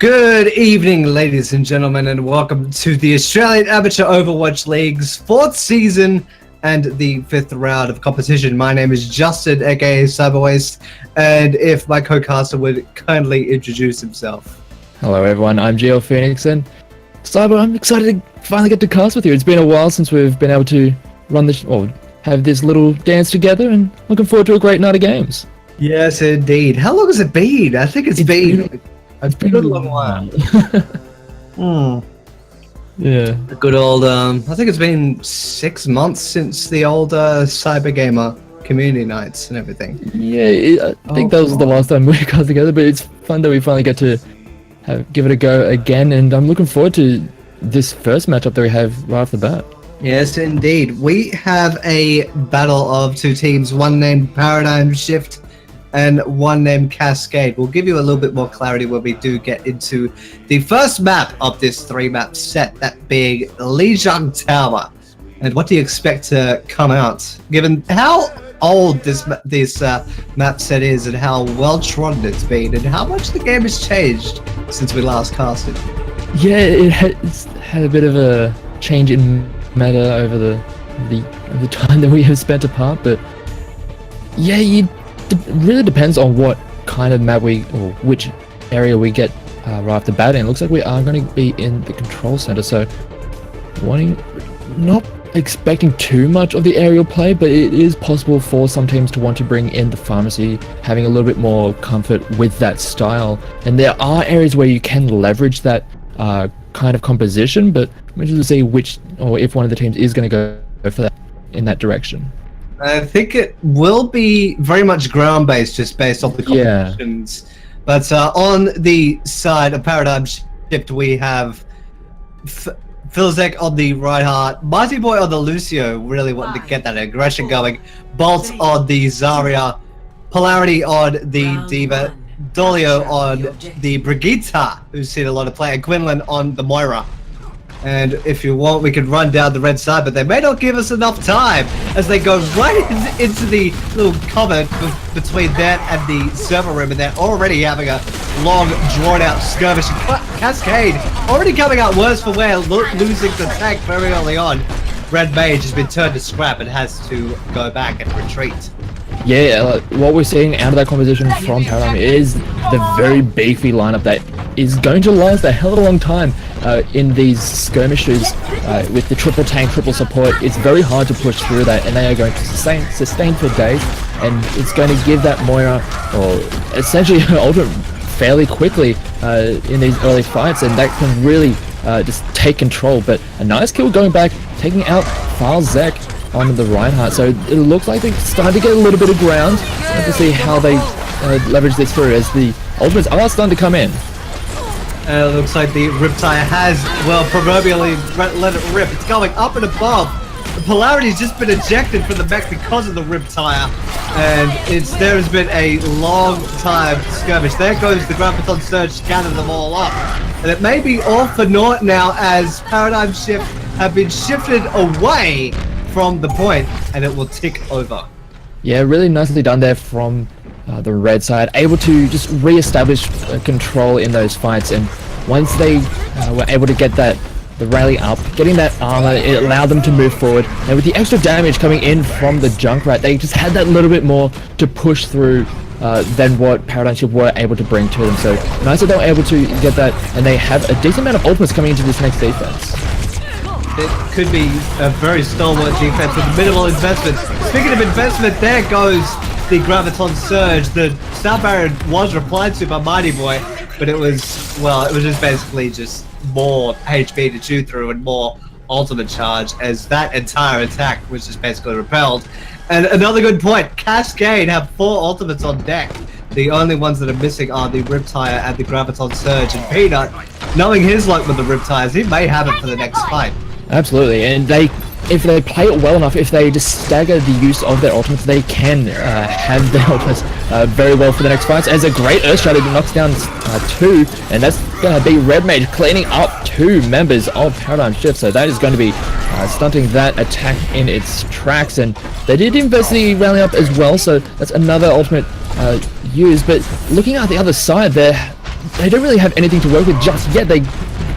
Good evening, ladies and gentlemen, and welcome to the Australian Amateur Overwatch League's 4th season and the 5th round of competition. My name is Justin, aka Cyberwaste, and if my co-caster would kindly introduce himself. Hello everyone, I'm Geo Phoenix, and Cyber, I'm excited to finally get to cast with you. It's been a while since we've been able to run this, or have this little dance together, and looking forward to a great night of games. Yes, indeed. How long has it been? I think it's been a good long while. Yeah. A good old, I think it's been 6 months since the old Cyber Gamer community nights and everything. Yeah, I think that was the last time we got together, but it's fun that we finally get to give it a go again, and I'm looking forward to this first matchup that we have right off the bat. Yes, indeed. We have a battle of two teams, one named Paradigm Shift and one named Cascade. We'll give you a little bit more clarity when we do get into the first map of this 3-map set, that being Lijiang Tower. And what do you expect to come out, given how old this map set is and how well trodden it's been and how much the game has changed since we last casted? Yeah, it's had a bit of a change in meta over the time that we have spent apart, but yeah, it really depends on what kind of map or which area we get right off the bat. And it looks like we are going to be in the control center, so not expecting too much of the aerial play, but it is possible for some teams to want to bring in the pharmacy, having a little bit more comfort with that style. And there are areas where you can leverage that kind of composition, but we're just to see which, or if one of the teams is going to go for that in that direction. I think it will be very much ground-based, just based off the compositions. Yeah. But on the side of Paradigm Shift, we have Philzek on the Reinhardt, Mighty Boy on the Lucio, really wanting to get that aggression going, Bolt on the Zarya, Polarity on the Diva, Dolio on the Brigitte, who's seen a lot of play, and Quinlan on the Moira. And if you want, we can run down the red side, but they may not give us enough time as they go right into the little cupboard between that and the server room, and they're already having a long, drawn-out skirmish. Cascade already coming out worse for wear, losing the tank very early on. Red Mage has been turned to scrap and has to go back and retreat. Yeah, what we're seeing out of that composition from Paradigm is the very beefy lineup that is going to last a hell of a long time in these skirmishes with the triple tank, triple support. It's very hard to push through that, and they are going to sustain for days, and it's going to give that Moira, or essentially her ultimate, fairly quickly in these early fights, and that can really just take control. But a nice kill going back, taking out Philzek on the Reinhardt, so it looks like they're starting to get a little bit of ground. We'll have to see how they leverage this through as the ultimates are starting to come in. It looks like the Riptide has, well, proverbially let it rip. It's going up and above. The Polarity's just been ejected from the mech because of the Riptide, and there has been a long time skirmish. There goes the Graviton Surge to gather them all up. And it may be all for naught now as Paradigm Shift have been shifted away from the point, and it will tick over. Yeah, really nicely done there from the red side, able to just re-establish control in those fights. And once they were able to get the rally up, getting that armor, it allowed them to move forward. And with the extra damage coming in from the Junkrat, they just had that little bit more to push through than what Paradigm Shift were able to bring to them. So nice that they were able to get that, and they have a decent amount of ultimates coming into this next defense. It could be a very stalwart defense with minimal investment. Speaking of investment, there goes the Graviton Surge. The Sound Barrier was replied to by Mighty Boy, but it was just basically just more HP to chew through and more ultimate charge, as that entire attack was just basically repelled. And another good point, Cascade have 4 ultimates on deck. The only ones that are missing are the Riptire and the Graviton Surge, and Peanut, knowing his luck with the Riptires, he may have it for the next fight. Absolutely, and if they play it well enough, if they just stagger the use of their ultimates, they can have their ultimates very well for the next fights. As a great Earth strategy knocks down 2, and that's going to be Red Mage cleaning up 2 members of Paradigm Shift, so that is going to be stunting that attack in its tracks. And they did invest the rally up as well, so that's another ultimate used. But looking at the other side there, they don't really have anything to work with just yet. They're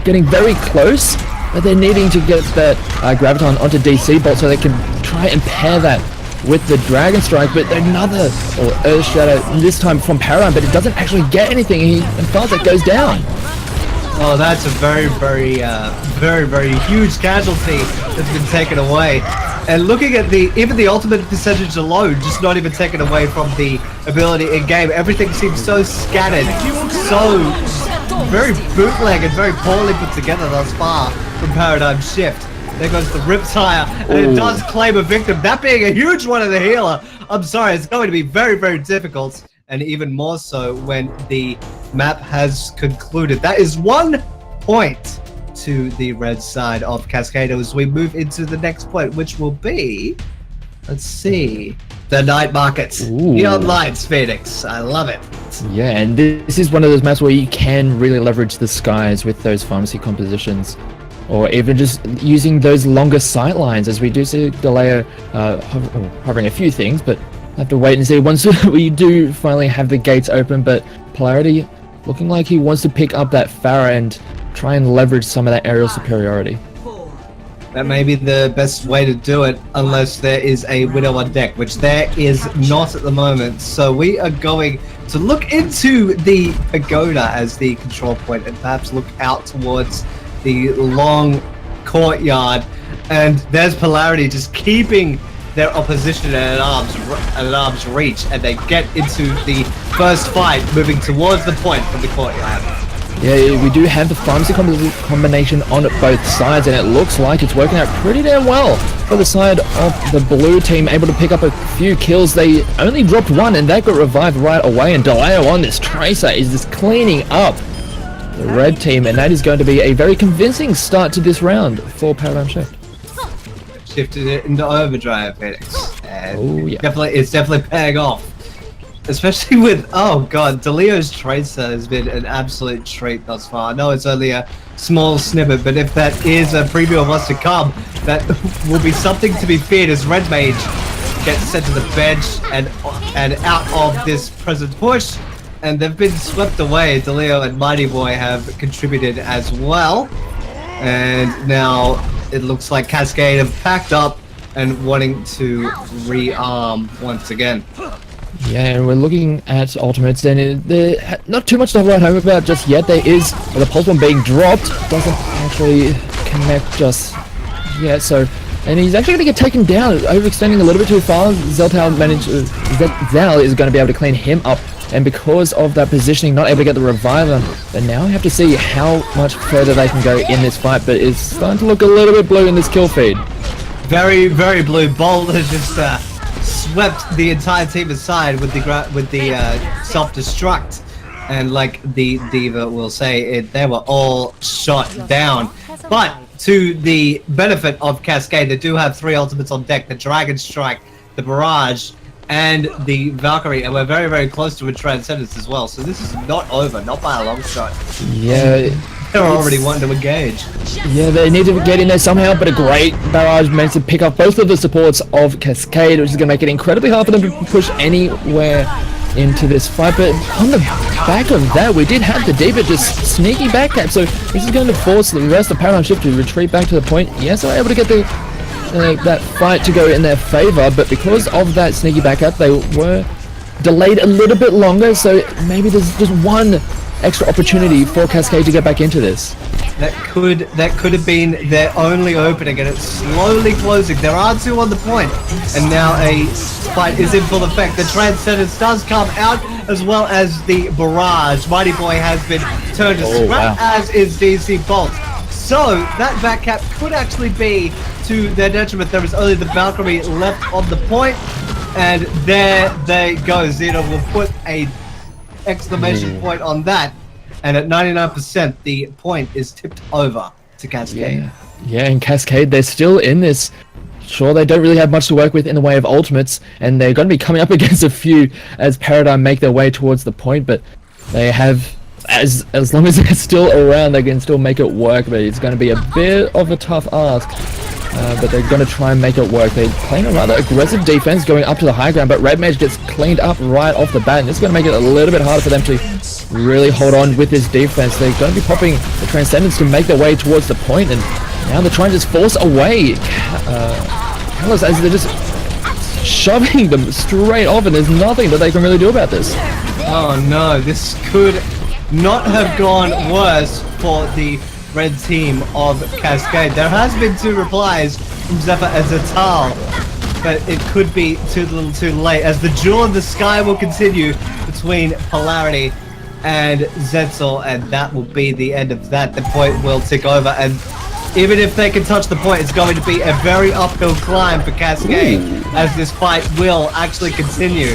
getting very close, but they're needing to get that Graviton onto DC Bolt so they can try and pair that with the Dragon Strike, but another Earth Shadow, this time from Paradigm, but it doesn't actually get anything, and Farsight goes down. Oh, that's a very, very huge casualty that's been taken away. And looking at even the ultimate percentage alone, just not even taken away from the ability in game. Everything seems so scattered, so very bootleg and very poorly put together thus far from Paradigm Shift. There goes the Riptire, and it does claim a victim. That being a huge one of the healer. I'm sorry, it's going to be very difficult, and even more so when the map has concluded. That is 1 point to the red side of Cascade as we move into the next point, which will be, let's see, the night market. Neon Lights, Phoenix. I love it. Yeah, and this is one of those maps where you can really leverage the skies with those pharmacy compositions, or even just using those longer sight lines, as we do see Galeo hovering a few things, but have to wait and see once we do finally have the gates open. But Polarity looking like he wants to pick up that Pharah and try and leverage some of that aerial superiority. That may be the best way to do it, unless there is a Widow on deck, which there is not at the moment. So we are going to look into the Pagoda as the control point, and perhaps look out towards the long courtyard. And there's Polarity just keeping their opposition at an arm's reach, and they get into the first fight, moving towards the point from the courtyard. Yeah, we do have the pharmacy combination on both sides, and it looks like it's working out pretty damn well for the side of the blue team, able to pick up a few kills. They only dropped one, and that got revived right away, and Deleo on this Tracer is just cleaning up the red team, and that is going to be a very convincing start to this round for Paradigm Shift. Shifted it into overdrive, Phoenix. And yeah. It's definitely paying off. Especially with, oh god, Deleo's Tracer has been an absolute treat thus far. I know it's only a small snippet, but if that is a preview of what's to come, that will be something to be feared as Red Mage gets sent to the bench and out of this present push. And they've been swept away. Deleo and Mighty Boy have contributed as well. And now it looks like Cascade have packed up and wanting to rearm once again. Yeah, and we're looking at ultimates, and there's not too much to write home about just yet. There is the pulse bomb being dropped, doesn't actually connect just yet, so, and he's actually going to get taken down, overextending a little bit too far. Zal is going to be able to clean him up, and because of that positioning, not able to get the reviver. But now we have to see how much further they can go in this fight, but it's starting to look a little bit blue in this kill feed. Very blue. Bolt has just swept the entire team aside with the self-destruct, and like the Diva will say, they were all shot down. But to the benefit of Cascade, they do have 3 ultimates on deck: the Dragon Strike, the Barrage, and the Valkyrie, and we're very close to a Transcendence as well. So this is not over, not by a long shot. Yeah, they're already wanting to engage. Yeah, they need to get in there somehow, but a great barrage managed to pick up both of the supports of Cascade, which is going to make it incredibly hard for them to push anywhere into this fight. But on the back of that, we did have the Diva just sneaky backcap, so this is going to force the rest of Paradigm Shift to retreat back to the point. Yes, they're able to get the that fight to go in their favor, but because of that sneaky backup, they were delayed a little bit longer, so maybe there's just one extra opportunity for Cascade to get back into this. That could have been their only opening, and it's slowly closing. There are 2 on the point, and now a fight is in full effect. The Transcendence does come out, as well as the Barrage. Mighty Boy has been turned to scrap, as is DC Bolt. So that back cap could actually be to their detriment. There is only the Valkyrie left on the point, and there they go. Zeno will put a exclamation point on that, and at 99% the point is tipped over to Cascade. Yeah, and Cascade, they're still in this. Sure, they don't really have much to work with in the way of ultimates, and they're going to be coming up against a few as Paradigm make their way towards the point, but they have, as long as they're still around, they can still make it work, but it's going to be a bit of a tough ask. But they're going to try and make it work. They're playing a rather aggressive defense going up to the high ground, but Red Mage gets cleaned up right off the bat, and it's going to make it a little bit harder for them to really hold on with this defense. They're going to be popping the Transcendence to make their way towards the point, and now they're trying to just force away Callus as they're just shoving them straight off, and there's nothing that they can really do about this. Oh no, this could not have gone worse for the red team of Cascade. There has been 2 replies from Zephyr and Zatal, but it could be too little too late, as the duel in the sky will continue between Polarity and Zetzel, and that will be the end of that. The point will tick over, and even if they can touch the point, it's going to be a very uphill climb for Cascade, as this fight will actually continue.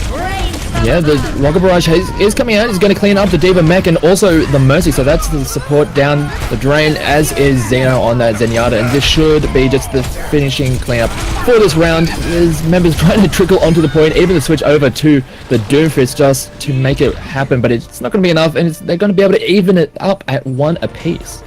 Yeah, the Rocket Barrage is coming out. He's going to clean up the D.Va mech and also the Mercy, so that's the support down the drain, as is Xeno on that Zenyatta, and this should be just the finishing cleanup for this round. There's members trying to trickle onto the point, even to switch over to the Doomfist just to make it happen, but it's not going to be enough, and they're going to be able to even it up at 1 apiece.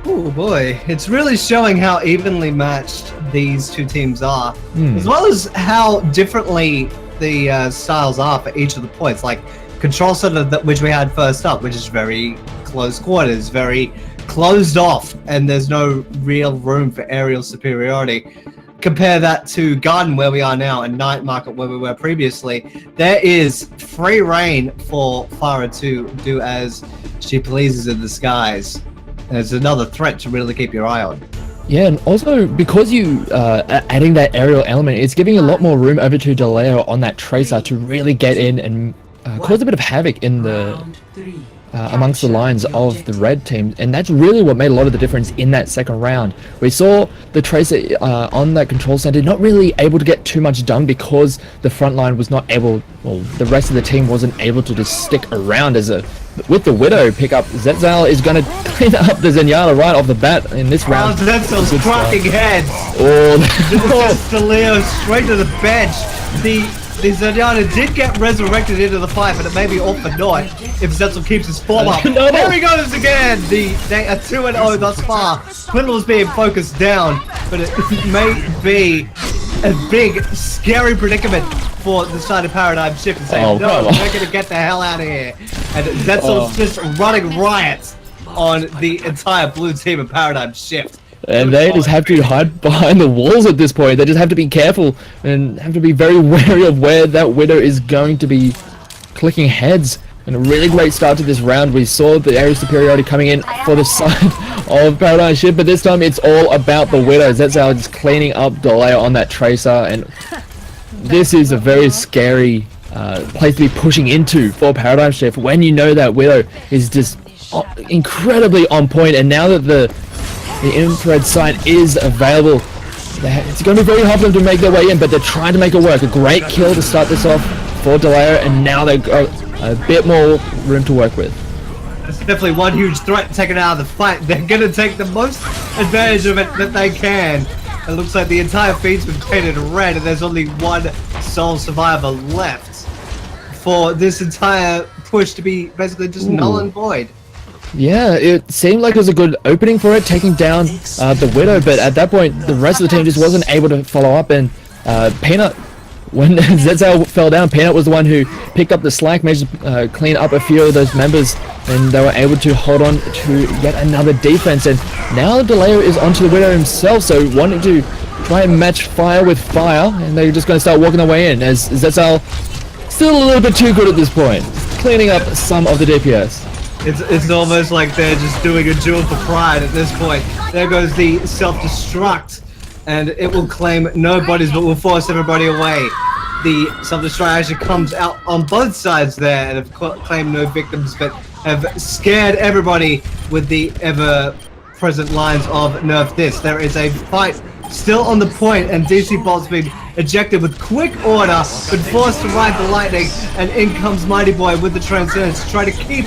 Oh boy, it's really showing how evenly matched these 2 teams are, as well as how differently the styles are for each of the points. Like Control Center, which we had first up, which is very close quarters, very closed off, and there's no real room for aerial superiority. Compare that to Garden, where we are now, and Night Market, where we were previously. There is free reign for Farah to do as she pleases in the skies. There's another threat to really keep your eye on. Yeah, and also because you are adding that aerial element, it's giving a lot more room over to Deleo on that Tracer to really get in and cause a bit of havoc in the amongst the lines of the red team, and that's really what made a lot of the difference in that second round. We saw the Tracer on that control center not really able to get too much done because the front line was not able, well, the rest of the team wasn't able to just stick around. With the Widow pickup, Zetzel is going to clean up the Zenyatta right off the bat in this round. Zetzel's cracking heads. Oh, Leo straight to the bench. The Zenyatta did get resurrected into the fight, but it may be all for naught if Zetzel keeps his form up. No. There he goes again! They are 2-0 thus far. Quindle's being focused down, but it may be a big, scary predicament for the side of Paradigm Shift and saying, no, we're going to get the hell out of here. And Zetzel's just running riot on the entire blue team of Paradigm Shift. And they just have to hide behind the walls at this point. They just have to be careful and have to be very wary of where that Widow is going to be clicking heads. And a really great start to this round. We saw the area superiority coming in for the side of Paradigm Shift, but this time it's all about the Widows. That's how it's cleaning up delay on that Tracer, and this is a very scary place to be pushing into for Paradigm Shift when you know that Widow is just incredibly on point, and now that the infrared sight is available, it's going to be very hard for them to make their way in, but they're trying to make it work. A great kill to start this off for Deleo, and now they've got a bit more room to work with. It's definitely one huge threat taken out of the fight. They're going to take the most advantage of it that they can. It looks like the entire feed's been painted red, and there's only one sole survivor left for this entire push to be basically just null and void. Yeah, it seemed like it was a good opening for it, taking down the Widow, but at that point, the rest of the team just wasn't able to follow up, and Peanut, when Zetzel fell down, Peanut was the one who picked up the slack, managed to clean up a few of those members, and they were able to hold on to yet another defense, and now Deleo is onto the Widow himself, so wanting to try and match fire with fire, and they're just going to start walking their way in, as Zetzel still a little bit too good at this point, cleaning up some of the DPS. It's almost like they're just doing a duel for pride at this point. There goes the self-destruct, and it will claim no bodies but will force everybody away. The self-destruct actually comes out on both sides there and have claimed no victims, but have scared everybody with the ever-present lines of nerf this. There is a fight still on the point, and DC Bolt's been ejected with quick order, but forced to ride the lightning, and in comes Mighty Boy with the Transcendence to try to keep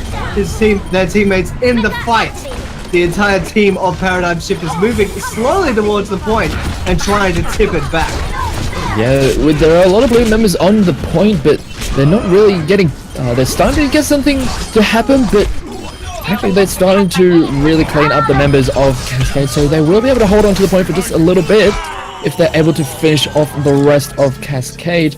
their teammates in the fight. The entire team of Paradigm Shift is moving slowly towards the point and trying to tip it back. Yeah, there are a lot of blue members on the point, but they're not really getting... they're starting to get something to happen, but actually they're starting to really clean up the members of Cascade, so they will be able to hold on to the point for just a little bit if they're able to finish off the rest of Cascade.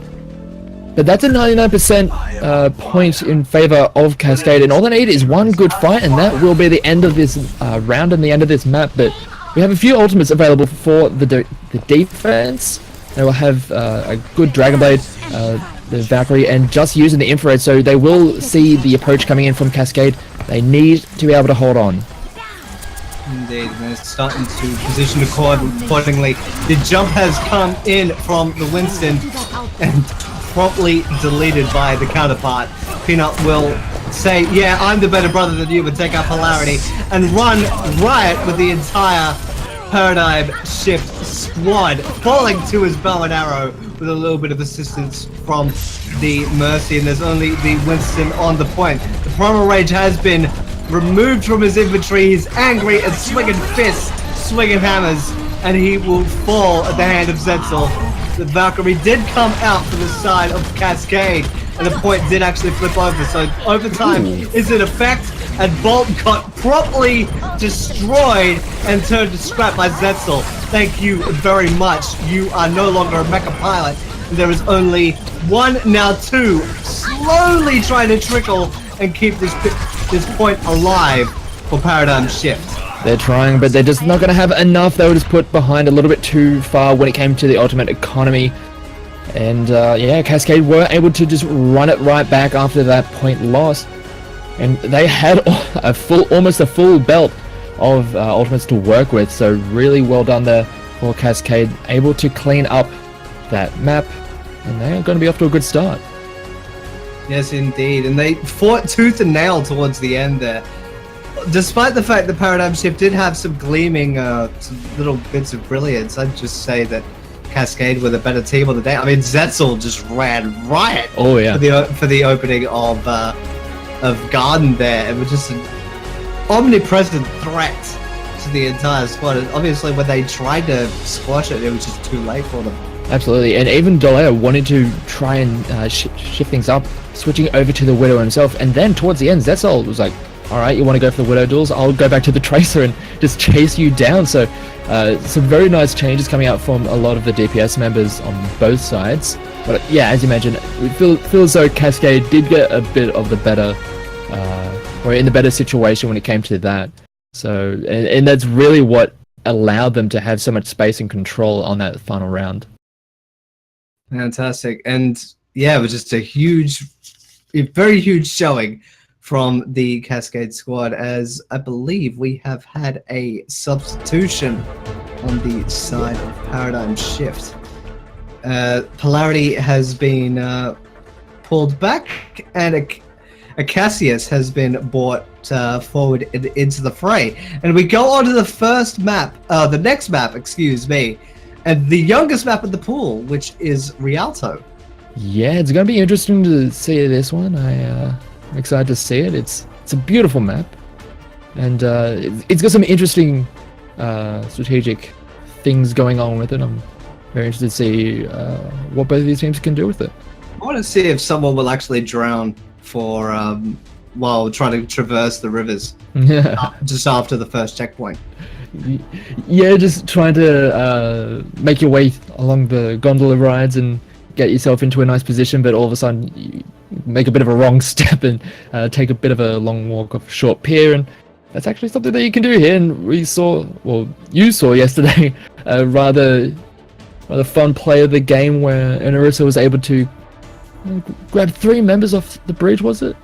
But that's a 99% point in favor of Cascade, and all they need is one good fight, and that will be the end of this round and the end of this map. But we have a few ultimates available for the defense. They will have a good Dragon Blade, the Valkyrie, and just using the infrared, so they will see the approach coming in from Cascade. They need to be able to hold on. Indeed, and they're starting to position accordingly. The jump has come in from the Winston and promptly deleted by the counterpart. Peanut will say, yeah, I'm the better brother than you, but take out Polarity and run riot with the entire Paradigm Shift squad, falling to his bow and arrow with a little bit of assistance from the Mercy, and there's only the Winston on the point. The Primal Rage has been removed from his inventory. He's angry and swinging fists, swinging hammers, and he will fall at the hand of Zetzel. The Valkyrie did come out from the side of Cascade, and the point did actually flip over, so overtime is in effect, and Bolt got properly destroyed and turned to scrap by Zetzel. Thank you very much. You are no longer a mecha pilot. There is only one, now two, slowly trying to trickle and keep this point alive for Paradigm Shift. They're trying, but they're just not going to have enough. They were just put behind a little bit too far when it came to the ultimate economy. And yeah, Cascade were able to just run it right back after that point loss. And they had almost a full belt of ultimates to work with. So really well done there for Cascade, able to clean up that map. And they are going to be off to a good start. Yes, indeed. And they fought tooth and nail towards the end there. Despite the fact that Paradigm Shift did have some gleaming, some little bits of brilliance, I'd just say that Cascade were the better team of the day. I mean, Zetzel just ran riot for the opening of Garden there. It was just an omnipresent threat to the entire squad. And obviously, when they tried to squash it, it was just too late for them. Absolutely, and even Doleo wanted to try and shift things up, switching over to the Widow himself, and then towards the end, Zetzel was like, alright, you want to go for the Widow duels? I'll go back to the Tracer and just chase you down. So some very nice changes coming out from a lot of the DPS members on both sides. But yeah, as you mentioned, we feel as though Cascade did get a bit of the better, or in the better situation when it came to that. So, and that's really what allowed them to have so much space and control on that final round. Fantastic. And yeah, it was just a very huge showing from the Cascade squad, as I believe we have had a substitution on the side of Paradigm Shift. Polarity has been pulled back, and a Cassius has been brought forward into the fray. And we go on to the next map, excuse me, and the youngest map in the pool, which is Rialto. Yeah, it's going to be interesting to see this one. I'm excited to see it. It's a beautiful map, and it's got some interesting strategic things going on with it. I'm very interested to see what both of these teams can do with it. I want to see if someone will actually drown for while trying to traverse the rivers just after the first checkpoint. Yeah, just trying to make your way along the gondola rides and get yourself into a nice position, but all of a sudden you make a bit of a wrong step and take a bit of a long walk off a short pier, and that's actually something that you can do here. And you saw yesterday a rather fun play of the game where Inarissa was able to grab 3 members off the bridge, was it?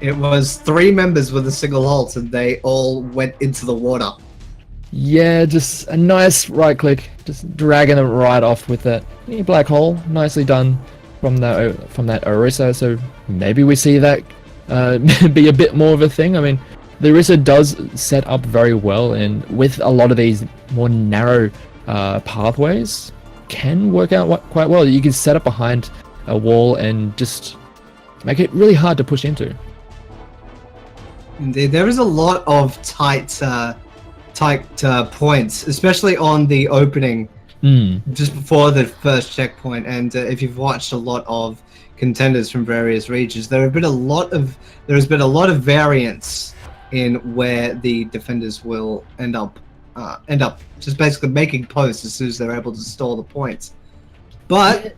It was 3 members with a single halt, and they all went into the water. Yeah, just a nice right click, just dragging them right off with that black hole. Nicely done from that Orisa. So maybe we see that be a bit more of a thing. I mean, the Orisa does set up very well, and with a lot of these more narrow pathways, can work out quite well. You can set up behind a wall and just make it really hard to push into. Indeed, there is a lot of tight points, especially on the opening, just before the first checkpoint. And if you've watched a lot of contenders from various regions, there has been a lot of variance in where the defenders will end up just basically making posts as soon as they're able to stall the points. But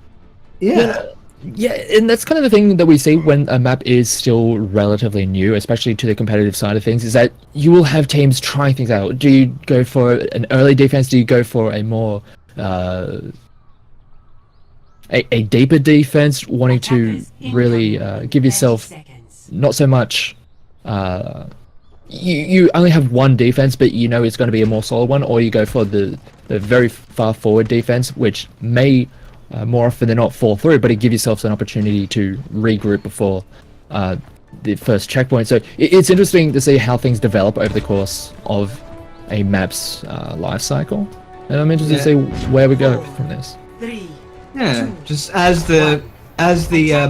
yeah. Yeah, and that's kind of the thing that we see when a map is still relatively new, especially to the competitive side of things, is that you will have teams trying things out. Do you go for an early defense? Do you go for a more a deeper defense, wanting to really give yourself not so much you only have one defense, but you know it's going to be a more solid one, or you go for the very far forward defense, which may more often than not fall through, but it gives yourself an opportunity to regroup before the first checkpoint. So it's interesting to see how things develop over the course of a map's life cycle, and I'm interested to see where we go from this. Yeah, just as the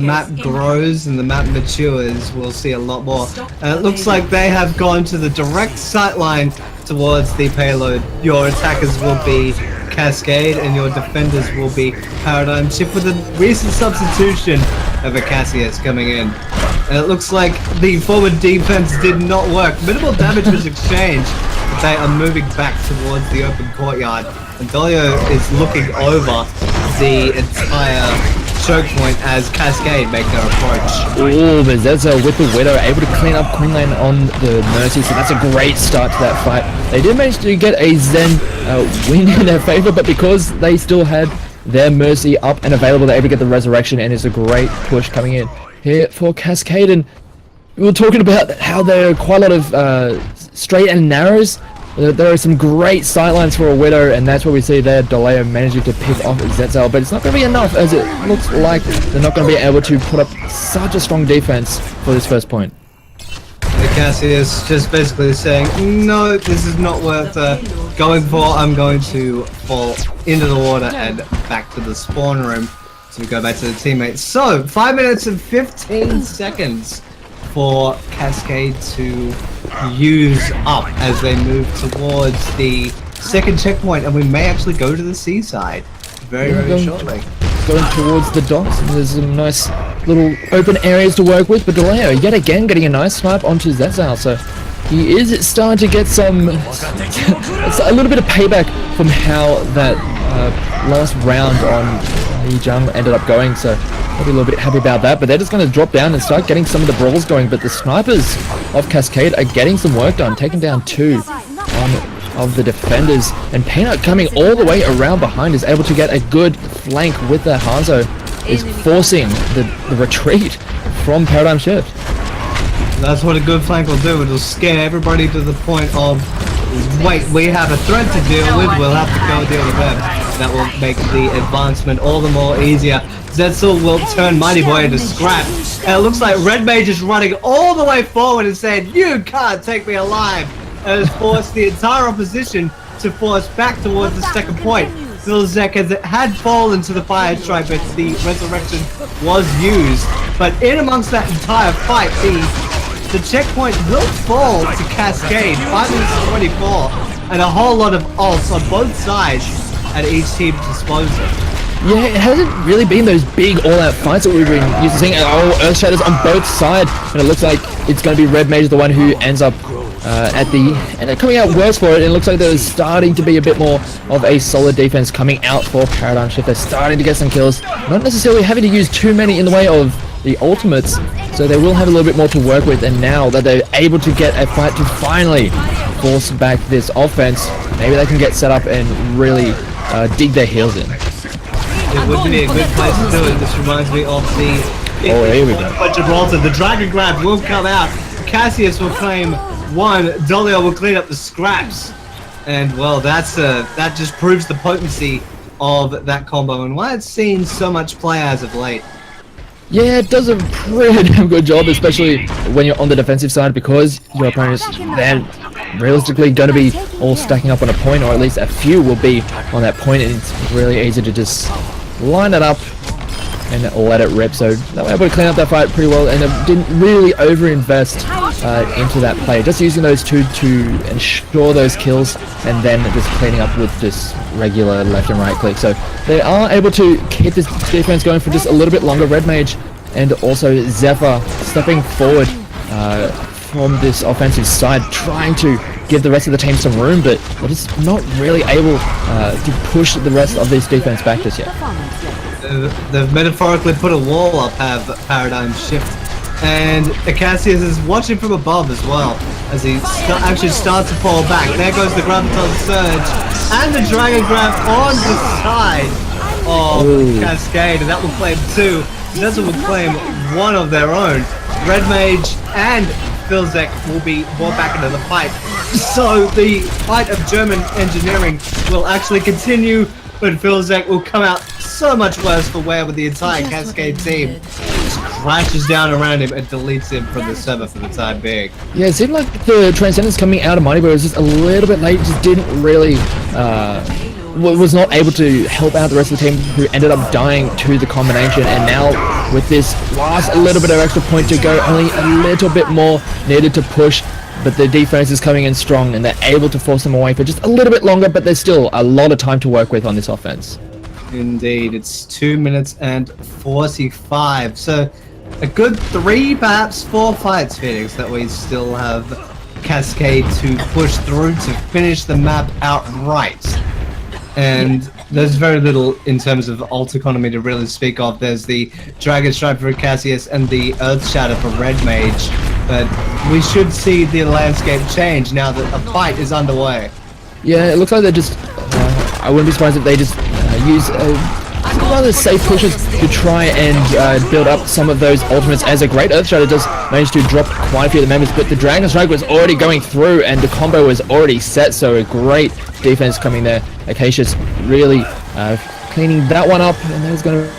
map grows and the map matures, we'll see a lot more. It looks like they have gone to the direct sight line towards the payload. Your attackers will be Cascade and your defenders will be Paradigm Shift, with a recent substitution of a Cassius coming in. And it looks like the forward defense did not work. Minimal damage was exchanged, but they are moving back towards the open courtyard. And Dolio is looking over the entire choke point as Cascade make their approach. Oh, but Zezza with the Widow able to clean up Queen Lane on the Mercy, so that's a great start to that fight. They did manage to get a Zen win in their favor, but because they still had their Mercy up and available, they're able to get the Resurrection, and it's a great push coming in here for Cascade. And we were talking about how there are quite a lot of straight and narrows. There are some great sightlines for a Widow, and that's what we see there. Doleo managing to pick off Zetzel, but it's not going to be enough, as it looks like they're not going to be able to put up such a strong defense for this first point. The Cassius just basically saying, no, this is not worth going for. I'm going to fall into the water and back to the spawn room to go back to the teammates. So, 5 minutes and 15 seconds for Cascade to use up as they move towards the second checkpoint, and we may actually go to the seaside very shortly. Going towards the docks, and there's some nice little open areas to work with, but Doleo yet again getting a nice snipe onto Zezal, so he is starting to get some a little bit of payback from how that last round on Yijang ended up going, so I'll be a little bit happy about that. But they're just going to drop down and start getting some of the brawls going, but the snipers of Cascade are getting some work done, taking down two of the defenders, and Peanut coming all the way around behind is able to get a good flank with the Hanzo, is forcing the retreat from Paradigm Shift. That's what a good flank will do. It'll scare everybody to the point of, wait, we have a threat to deal with, we'll have to go deal with them. That will make the advancement all the more easier. Zetzel will turn Mighty Boy into scrap. And it looks like Red Mage is running all the way forward and saying, you can't take me alive. And has forced the entire opposition to force back towards the second point. Little Zek had fallen to the fire strike, but the resurrection was used. But in amongst that entire fight, the checkpoint will fall to Cascade, 5 minutes and 24, and a whole lot of ults on both sides at each team's disposal. Yeah, it hasn't really been those big all-out fights that we've been used to seeing. Earth Shatters on both sides, and it looks like it's going to be Red Mage the one who ends up and they're coming out worse for it. And it looks like there's starting to be a bit more of a solid defense coming out for Paradigm Shift. They're starting to get some kills, not necessarily having to use too many in the way of the ultimates, so they will have a little bit more to work with. And now that they're able to get a fight to finally force back this offense, maybe they can get set up and really dig their heels in. It would be a good place to do it. This reminds me of the here we go. Gibraltar. The Dragon Grab will come out. Cassius will claim one. Dolio will clean up the scraps. And well, that just proves the potency of that combo and why it's seen so much play as of late. Yeah, it does a pretty damn good job, especially when you're on the defensive side, because your opponents, they're realistically going to be all stacking up on a point, or at least a few will be on that point, and it's really easy to just line it up and let it rip. So they were able to clean up that fight pretty well, and it didn't really over-invest into that play, just using those two to ensure those kills, and then just cleaning up with just regular left and right click. So they are able to keep this defense going for just a little bit longer. Red Mage and also Zephyr stepping forward from this offensive side, trying to give the rest of the team some room, but they're just not really able to push the rest of this defense back just yet. They've metaphorically put a wall up, have Paradigm Shift. And Cassius is watching from above as well, as he actually starts to fall back. There goes the Graviton Surge, and the Dragon Grab on the side of Cascade, and that will claim 2. Desert will claim 1 of their own. Red Mage and Philzek will be brought back into the fight. So the fight of German engineering will actually continue, but Philzek will come out so much worse for wear with the entire Cascade team. Just crashes down around him and deletes him from the server for the time being. Yeah, it seemed like the Transcendence coming out of Mighty Boy was just a little bit late, just didn't really, was not able to help out the rest of the team, who ended up dying to the combination. And now with this last little bit of extra point to go, only a little bit more needed to push, but the defense is coming in strong and they're able to force them away for just a little bit longer, but there's still a lot of time to work with on this offense. Indeed, it's 2 minutes and 45. So a good 3, perhaps 4 fights, Phoenix, that we still have Cascade to push through to finish the map outright. And there's very little in terms of ult economy to really speak of. There's the Dragon Strike for Cassius and the Earth Shatter for Red Mage. But we should see the landscape change now that a fight is underway. Yeah, it looks like they're just... I wouldn't be surprised if they just use rather safe pushes to try and build up some of those ultimates, as a great Earth Shatter does manage to drop quite a few of the members, but the Dragon Strike was already going through and the combo was already set, so a great defense coming there. Acacius really cleaning that one up, and there's going to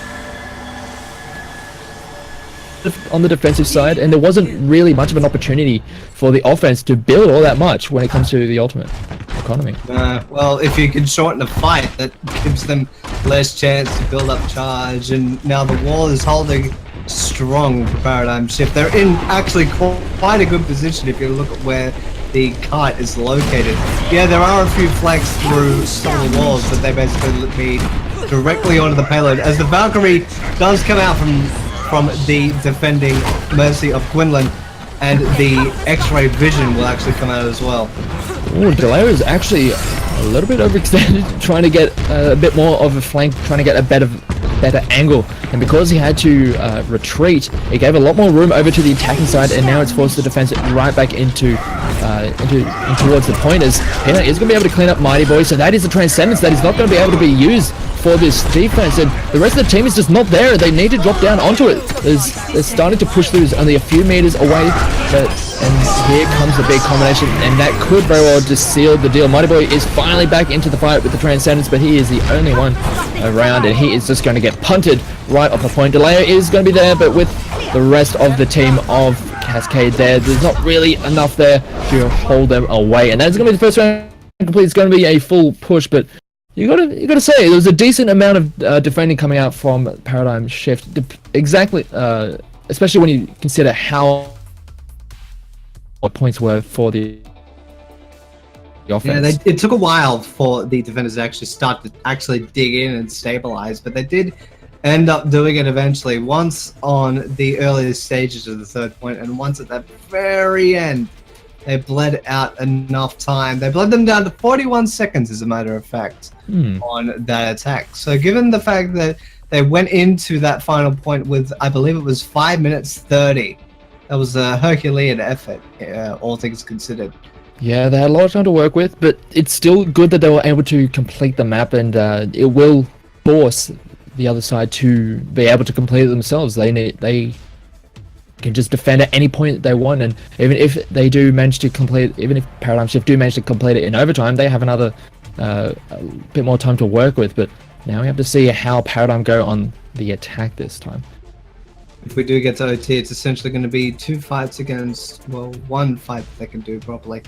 on the defensive side, and there wasn't really much of an opportunity for the offense to build all that much when it comes to the ultimate economy. Well, if you can shorten the fight, that gives them less chance to build up charge, and now the wall is holding strong for Paradigm Shift. They're in actually quite a good position if you look at where the kite is located. Yeah, there are a few flanks through some of the walls, but they basically lead directly onto the payload, as the Valkyrie does come out from the defending Mercy of Quinlan, and the X-ray vision will actually come out as well. Ooh, Deleo is actually a little bit overextended, trying to get a bit more of a flank, trying to get a better angle, and because he had to retreat, it gave a lot more room over to the attacking side, and now it's forced the defense right back into towards the pointers. Peanut is going to be able to clean up Mighty Boy, so that is a Transcendence that is not going to be able to be used for this defense, and the rest of the team is just not there. They need to drop down onto it. They're starting to push through, only a few meters away, and here comes the big combination, and that could very well just seal the deal. Mighty Boy is finally back into the fight with the Transcendence, but he is the only one around, and he is just going to get punted right off the point. Deleo is going to be there, but with the rest of the team of Cascade there's not really enough there to hold them away, and that's going to be the first round complete. It's going to be a full push, but you gotta say there was a decent amount of defending coming out from Paradigm Shift. Exactly, especially when you consider how points were for the offense. Yeah, it took a while for the defenders to actually start to actually dig in and stabilize, but they did end up doing it eventually. Once on the earliest stages of the third point, and once at that very end. They bled out enough time. They bled them down to 41 seconds, as a matter of fact, on that attack. So given the fact that they went into that final point with, I believe it was 5 minutes 30, that was a Herculean effort, all things considered. Yeah, they had a lot of time to work with, but it's still good that they were able to complete the map, and it will force the other side to be able to complete it themselves. They can just defend at any point they want, and even if they do manage to complete, even if Paradigm Shift do manage to complete it in overtime, they have another a bit more time to work with. But now we have to see how Paradigm go on the attack this time. If we do get to OT, it's essentially going to be 2 fights against, well, 1 fight that they can do properly.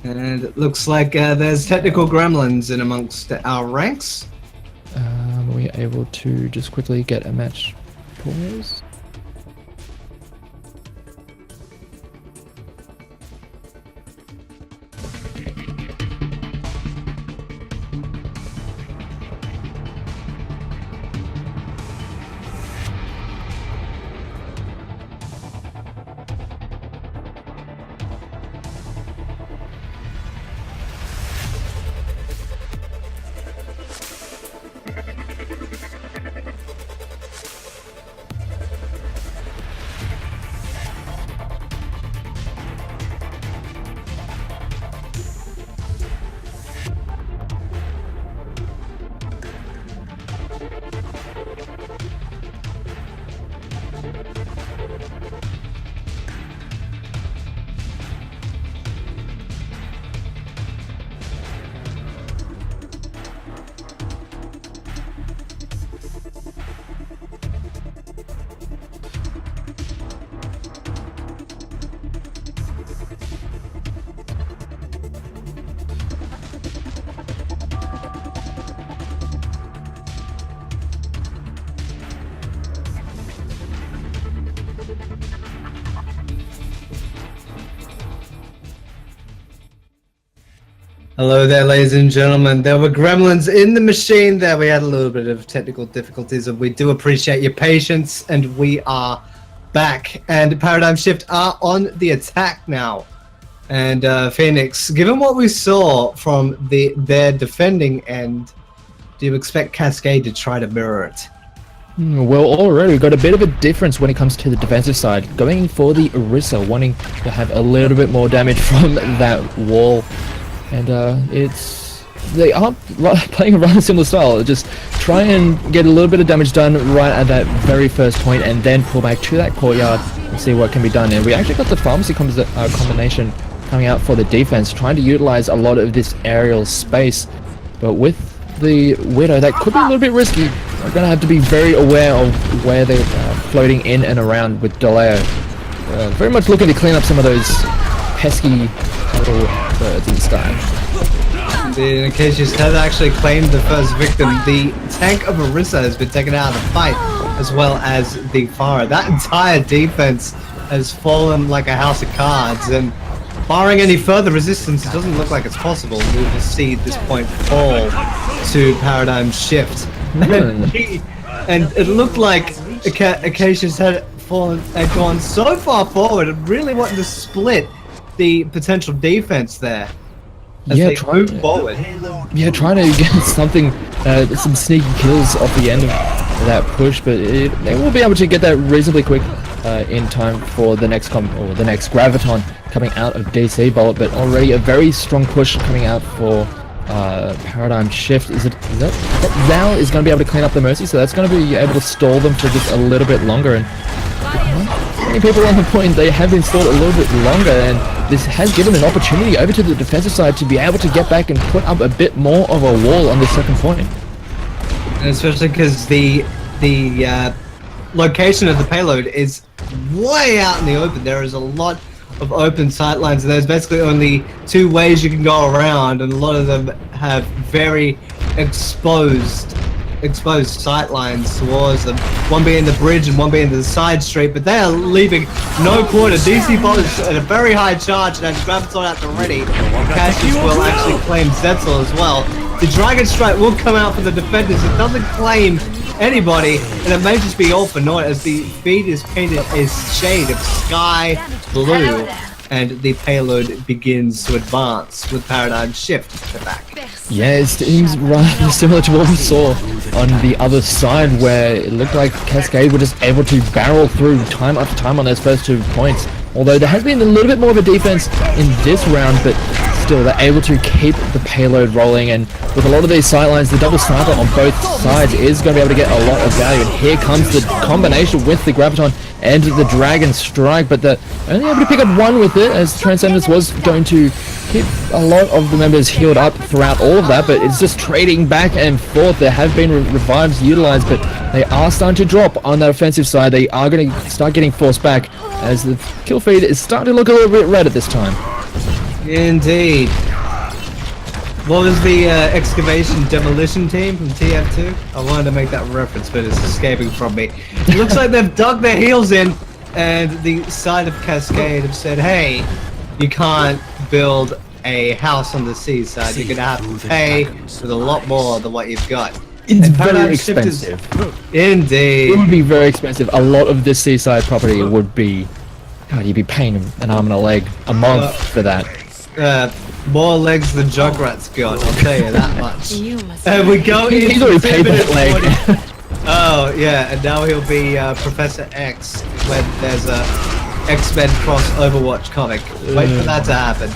And it looks like there's technical gremlins in amongst our ranks. We're able to just quickly get a match pause. Hello there, ladies and gentlemen. There were gremlins in the machine there. We had a little bit of technical difficulties, and we do appreciate your patience, and we are back. And Paradigm Shift are on the attack now. And Phoenix, given what we saw from their defending end, do you expect Cascade to try to mirror it? Well, already we've got a bit of a difference when it comes to the defensive side. Going for the Orisa, wanting to have a little bit more damage from that wall. And they are playing a rather similar style. Just try and get a little bit of damage done right at that very first point, and then pull back to that courtyard and see what can be done. And we actually got the pharmacy combination coming out for the defense, trying to utilize a lot of this aerial space. But with the Widow, that could be a little bit risky. We're going to have to be very aware of where they're floating in and around with Deleo. Very much looking to clean up some of those pesky little birds in the sky. The Acacius has actually claimed the first victim. The tank of Orisa has been taken out of the fight, as well as the Farah. That entire defense has fallen like a house of cards, and barring any further resistance, it doesn't look like it's possible. We'll just see this point fall to Paradigm Shift. And it looked like Acacius had gone so far forward and really wanted to split the potential defense there as they move forward. Yeah, trying to get something, some sneaky kills off the end of that push, but they will be able to get that reasonably quick in time for the next Graviton coming out of DC Bullet. But already a very strong push coming out for Paradigm Shift. Is that Zal is going to be able to clean up the Mercy, so that's going to be able to stall them for just a little bit longer. And many people on the point, they have been stalled a little bit longer, and this has given an opportunity over to the defensive side to be able to get back and put up a bit more of a wall on the second point. And especially because the location of the payload is way out in the open. There is a lot of open sightlines, and there's basically only two ways you can go around, and a lot of them have very exposed sightlines towards them. One being the bridge and one being the side street, but they are leaving no quarter. DC Bolts at a very high charge, and as Graviton out to ready, Cassius will actually claim Zetzel as well. The Dragon Strike will come out for the defenders. It doesn't claim anybody, and it may just be all for naught as the feed is painted a shade of sky blue, and the payload begins to advance with Paradigm Shift at the back. Yeah, it seems rather similar to what we saw on the other side, where it looked like Cascade were just able to barrel through time after time on those first 2 points. Although there has been a little bit more of a defense in this round, but still they're able to keep the payload rolling, and with a lot of these sightlines, the double sniper on both sides is going to be able to get a lot of value. And here comes the combination with the Graviton and the Dragon Strike, but they're only able to pick up one with it, as Transcendence was going to keep a lot of the members healed up throughout all of that, but it's just trading back and forth. There have been revives utilized, but they are starting to drop on that offensive side. They are going to start getting forced back, as the kill feed is starting to look a little bit red at this time. Indeed. What was the excavation demolition team from TF2? I wanted to make that reference, but it's escaping from me. It looks like they've dug their heels in, and the side of Cascade have said, hey, you can't build a house on the seaside. You're going to have to pay with a lot more than what you've got. It's very expensive. Indeed. It would be very expensive. A lot of this seaside property would be... God, you'd be paying an arm and a leg a month for that. More legs than Junkrat's got, I'll tell you that much. And we go into He's already paid that leg. Oh, yeah, and now he'll be Professor X when there's a X-Men cross Overwatch comic. Wait for that to happen.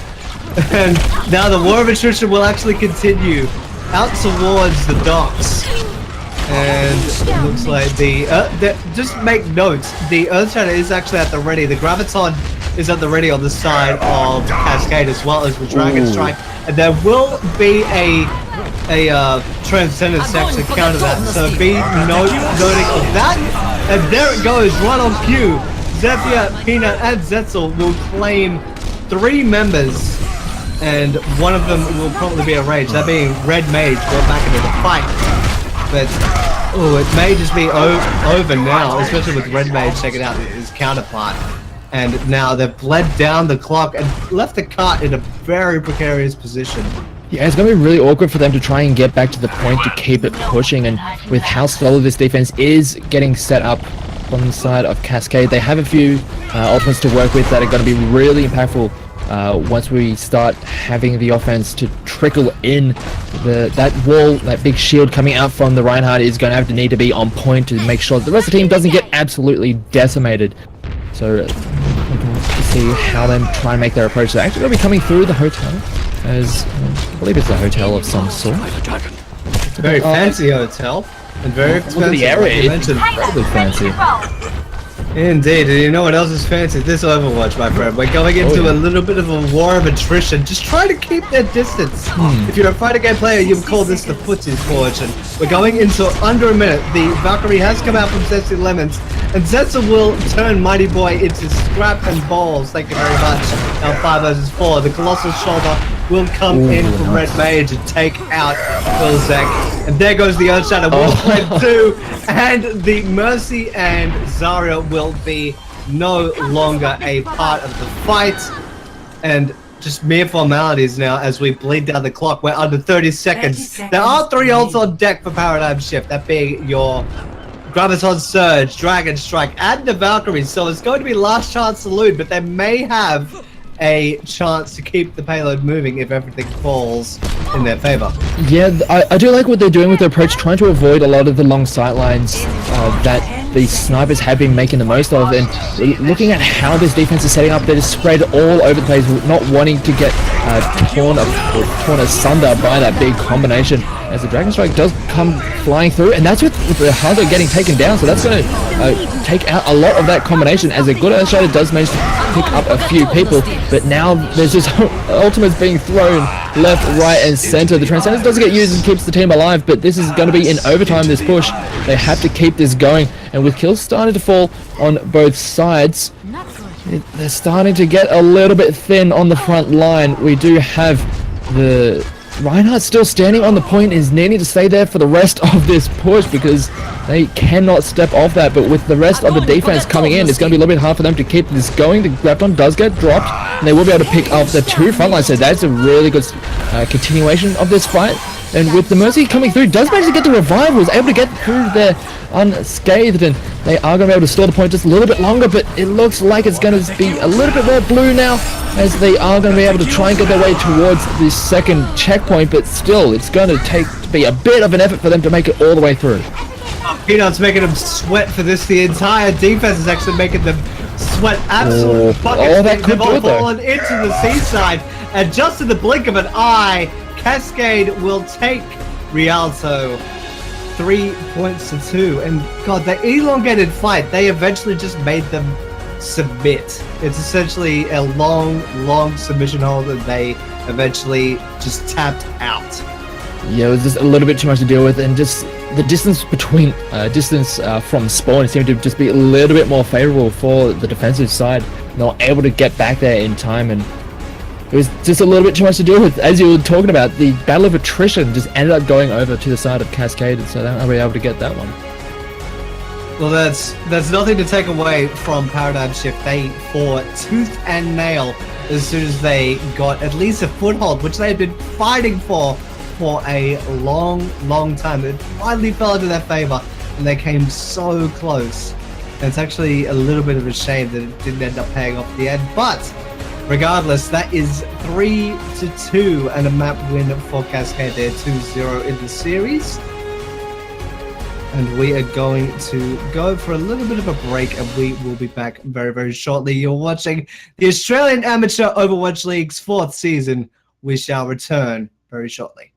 And now the War of Attrition will actually continue out towards the docks. And it looks like just make notes, the Earthshatter is actually at the ready. The Graviton is at the ready on the side of Cascade, as well as the Dragon Strike. And there will be a Transcendence to actually counter that. So be noting of that. And there it goes, right on cue. Zephyr, Peanut, and Zetzel will claim 3 members. And one of them will probably be a Rage, that being Red Mage, going back into the fight. But it may just be over now, especially with Red Mage checking out his counterpart. And now they've bled down the clock and left the cart in a very precarious position. Yeah, it's going to be really awkward for them to try and get back to the point to keep it pushing, and with how solid this defense is getting set up from the side of Cascade, they have a few ultimates to work with that are going to be really impactful once we start having the offense to trickle in. That wall, that big shield coming out from the Reinhardt is going to have to need to be on point to make sure that the rest of the team doesn't get absolutely decimated. So we can see how they try and make their approach. They're actually going to be coming through the hotel, as I believe it's a hotel of some sort. Very fancy hotel, and very expensive. Look at the area, it's incredibly fancy. Indeed, and you know what else is fancy? This Overwatch, my friend. We're going into a little bit of a war of attrition. Just try to keep their distance. If you're a fighter game player, you would call this the Footsies Forge. And we're going into under a minute. The Valkyrie has come out from Zesty Lemons, and Zetsa will turn Mighty Boy into scrap and balls. Thank you very much. Now 5 versus 4. The Colossal Shoulder will come in from Red Mage and take out Philzek. And there goes the Earthshatter. Will play 2. And the Mercy and Zarya will be no longer a part of the fight. And just mere formalities now as we bleed down the clock. We're under 30 seconds. There are 3 ults on deck for Paradigm Shift. That being your Graviton Surge, Dragon Strike, and the Valkyrie. So it's going to be last chance salute, but they may have a chance to keep the payload moving if everything falls in their favor. Yeah, I do like what they're doing with their approach, trying to avoid a lot of the long sight lines that the snipers have been making the most of, and looking at how this defense is setting up, they're spread all over the place, not wanting to get torn asunder by that big combination, as the Dragon Strike does come flying through, and that's with the Hunter getting taken down, so that's going to take out a lot of that combination, as a good Earthshatter does manage to pick up a few people, but now there's just ultimates being thrown left, right, and center. The Transcendence doesn't get used and keeps the team alive, but this is going to be in overtime, this push. They have to keep this going, and with kills starting to fall on both sides, they're starting to get a little bit thin on the front line. We do have the Reinhardt still standing on the point, is needing to stay there for the rest of this push because they cannot step off that, but with the rest of the defense coming in, it's going to be a little bit hard for them to keep this going. The Graviton does get dropped, and they will be able to pick up the 2 front lines, so that's a really good continuation of this fight. And with the Mercy coming through, does manage to get the revive, was able to get through there unscathed, and they are going to be able to store the point just a little bit longer, but it looks like it's going to be a little bit more blue now, as they are going to be able to try and get their way towards the second checkpoint, but still, it's going to be a bit of an effort for them to make it all the way through. Peanut's making them sweat for this. The entire defense is actually making them sweat absolute buckets. They've all fallen into the seaside, and just in the blink of an eye, Cascade will take Rialto 3 points to 2. And God, the elongated fight, they eventually just made them submit. It's essentially a long submission hold, and they eventually just tapped out. Yeah, it was just a little bit too much to deal with, and just the distance between from spawn seemed to just be a little bit more favorable for the defensive side. Not able to get back there in time, and it was just a little bit too much to deal with. As you were talking about, the battle of attrition just ended up going over to the side of Cascade, so they were able to get that one. Well, that's nothing to take away from Paradigm Shift. They fought tooth and nail as soon as they got at least a foothold, which they had been fighting for a long time. It finally fell into their favor, and they came so close. And it's actually a little bit of a shame that it didn't end up paying off at the end, but regardless, that is 3-2 and a map win for Cascade. They're 2-0 in the series. And we are going to go for a little bit of a break, and we will be back very shortly. You're watching the Australian Amateur Overwatch League's 4th season. We shall return very shortly.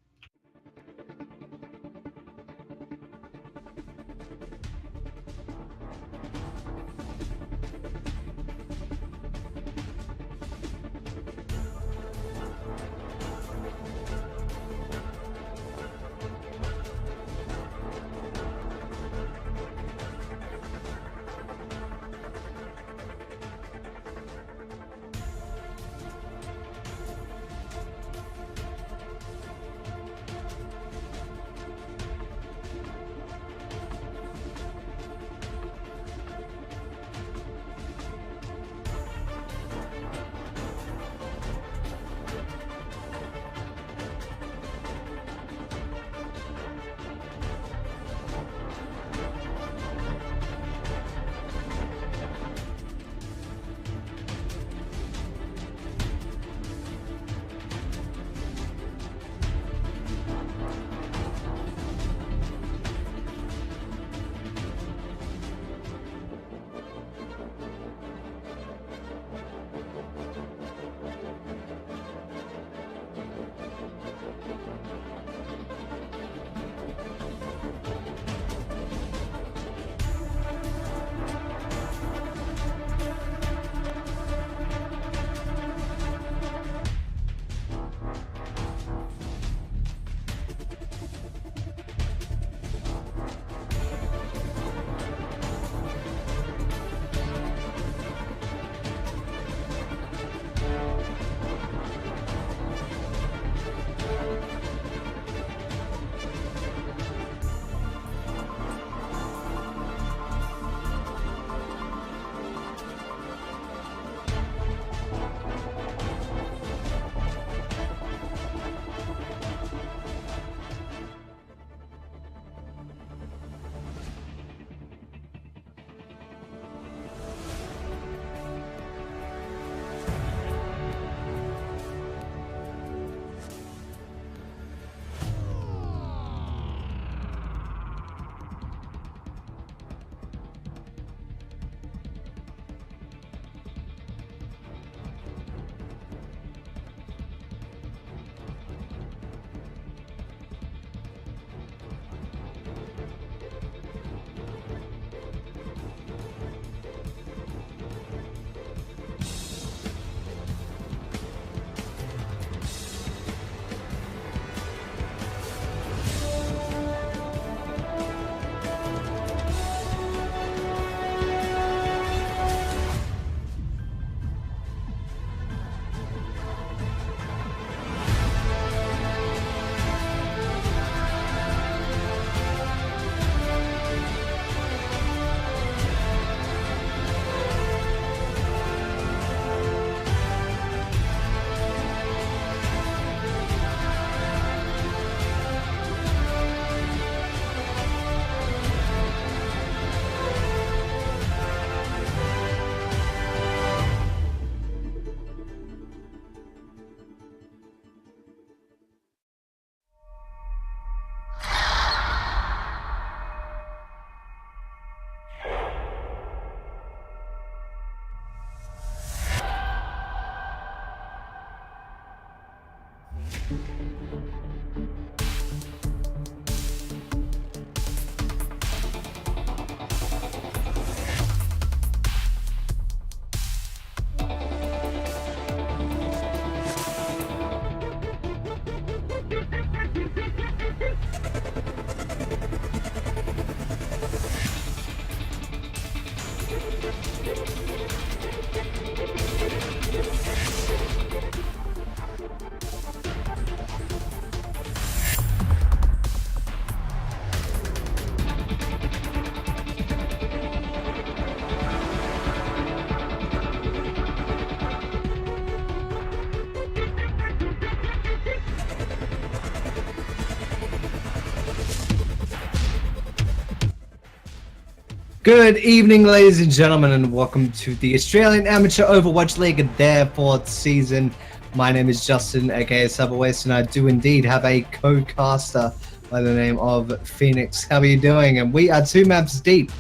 Good evening, ladies and gentlemen, and welcome to the Australian Amateur Overwatch League and their 4th season. My name is Justin, aka Cyberwaste, and I do indeed have a co-caster by the name of Phoenix. How are you doing? And we are 2 maps deep.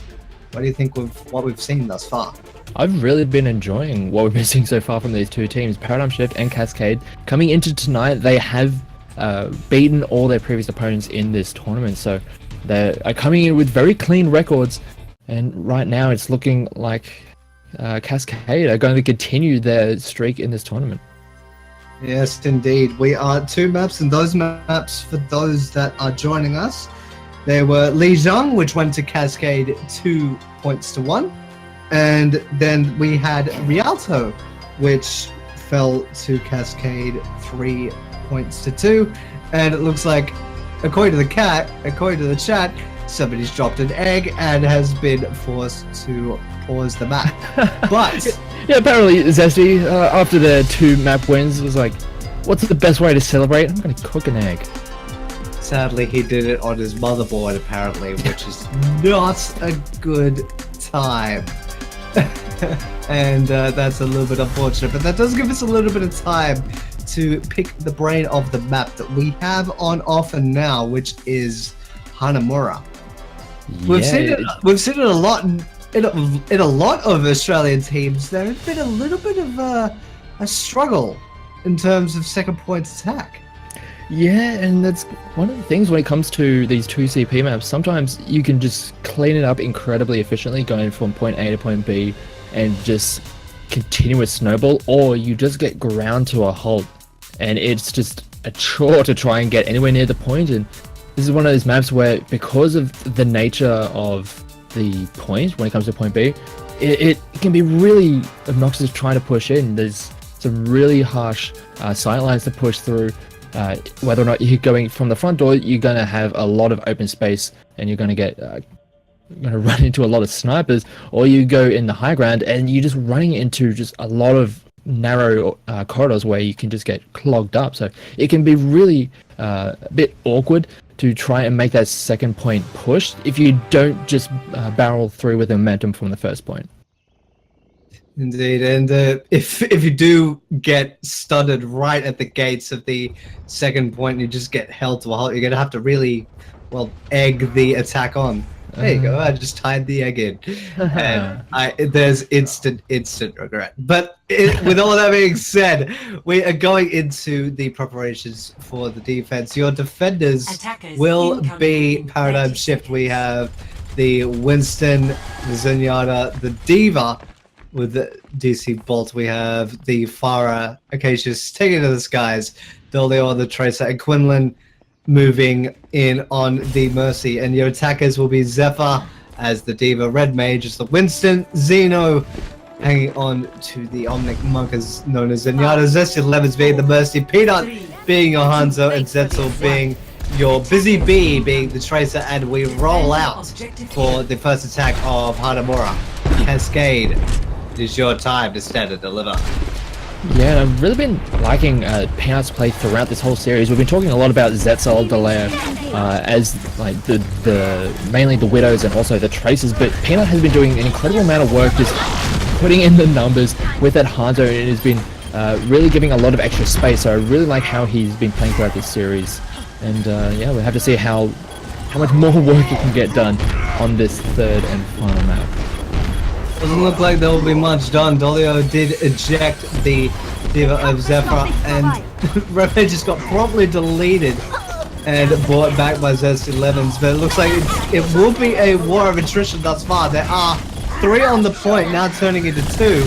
What do you think of what we've seen thus far? I've really been enjoying what we've been seeing so far from these two teams, Paradigm Shift and Cascade. Coming into tonight, they have beaten all their previous opponents in this tournament, so they are coming in with very clean records. And right now, it's looking like Cascade are going to continue their streak in this tournament. Yes, indeed. We are 2 maps, and those maps, for those that are joining us, they were Lijiang, which went to Cascade 2 points to 1. And then we had Rialto, which fell to Cascade 3 points to 2. And it looks like, according to the chat, somebody's dropped an egg and has been forced to pause the map. But yeah, apparently Zesty, after the 2 map wins, was like, what's the best way to celebrate? I'm going to cook an egg. Sadly, he did it on his motherboard, apparently, which is not a good time. And that's a little bit unfortunate, but that does give us a little bit of time to pick the brain of the map that we have on offer now, which is Hanamura. We've seen it a lot in a lot of Australian teams. There has been a little bit of a struggle in terms of second point attack. Yeah, and that's one of the things when it comes to these 2 CP maps. Sometimes you can just clean it up incredibly efficiently, going from point A to point B, and just continuous snowball, or you just get ground to a halt, and it's just a chore to try and get anywhere near the point. And this is one of those maps where, because of the nature of the point when it comes to point B, it can be really obnoxious trying to push in. There's some really harsh sight lines to push through. Whether or not you're going from the front door, you're going to have a lot of open space, and you're going to get run into a lot of snipers, or you go in the high ground and you're just running into just a lot of narrow corridors where you can just get clogged up. So it can be really a bit awkward to try and make that second point push if you don't just barrel through with momentum from the first point. Indeed, and if you do get stunned right at the gates of the second point and you just get held to a halt, you're going to have to really, well, egg the attack on. There you go, I just tied the egg in. And there's instant regret. But with all that being said, we are going into the preparations for the defense. Your defenders will be Paradigm Shift. We have the Winston, the Zenyatta, the Diva. With the DC Bolt, we have the Farah, Acacius taking to the skies, Dolio on the Tracer, and Quinlan moving in on the Mercy. And your attackers will be Zephyr as the Diva, Red Mage as the Winston, Xeno hanging on to the Omnic Monk as known as Zenyatta, Zesty Levens being the Mercy, Peanut being your Hanzo, and Zetzel being your Busy Bee being the Tracer. And we roll out for the first attack of Hanamura. Cascade, it is your time to stand and deliver. Yeah, I've really been liking Peanut's play throughout this whole series. We've been talking a lot about Zetzel, Delaire, as like the mainly the Widows and also the Tracers, but Peanut has been doing an incredible amount of work just putting in the numbers with that Hanzo, and it has been really giving a lot of extra space. So I really like how he's been playing throughout this series. And yeah, we'll have to see how much more work he can get done on this 3rd and final map. Doesn't look like there will be much done. Dolio did eject the Diva of Zephyr, and Red just got promptly deleted and brought back by Zesty Levens. But it looks like it will be a war of attrition thus far. There are 3 on the point, now turning into 2.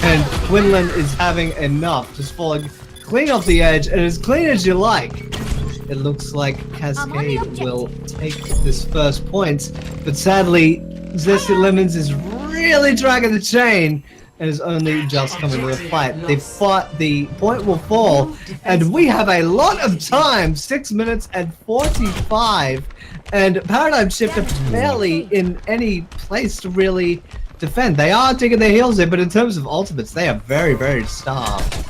And Quinlan is having enough, just falling clean off the edge, and as clean as you like. It looks like Cascade will take this first point, but sadly, Zesty Lemons is really dragging the chain and is only just coming to the fight. The point will fall, and we have a lot of time, 6 minutes and 45, and Paradigm Shift are barely in any place to really defend. They are digging their heels in, but in terms of ultimates, they are very, very starved.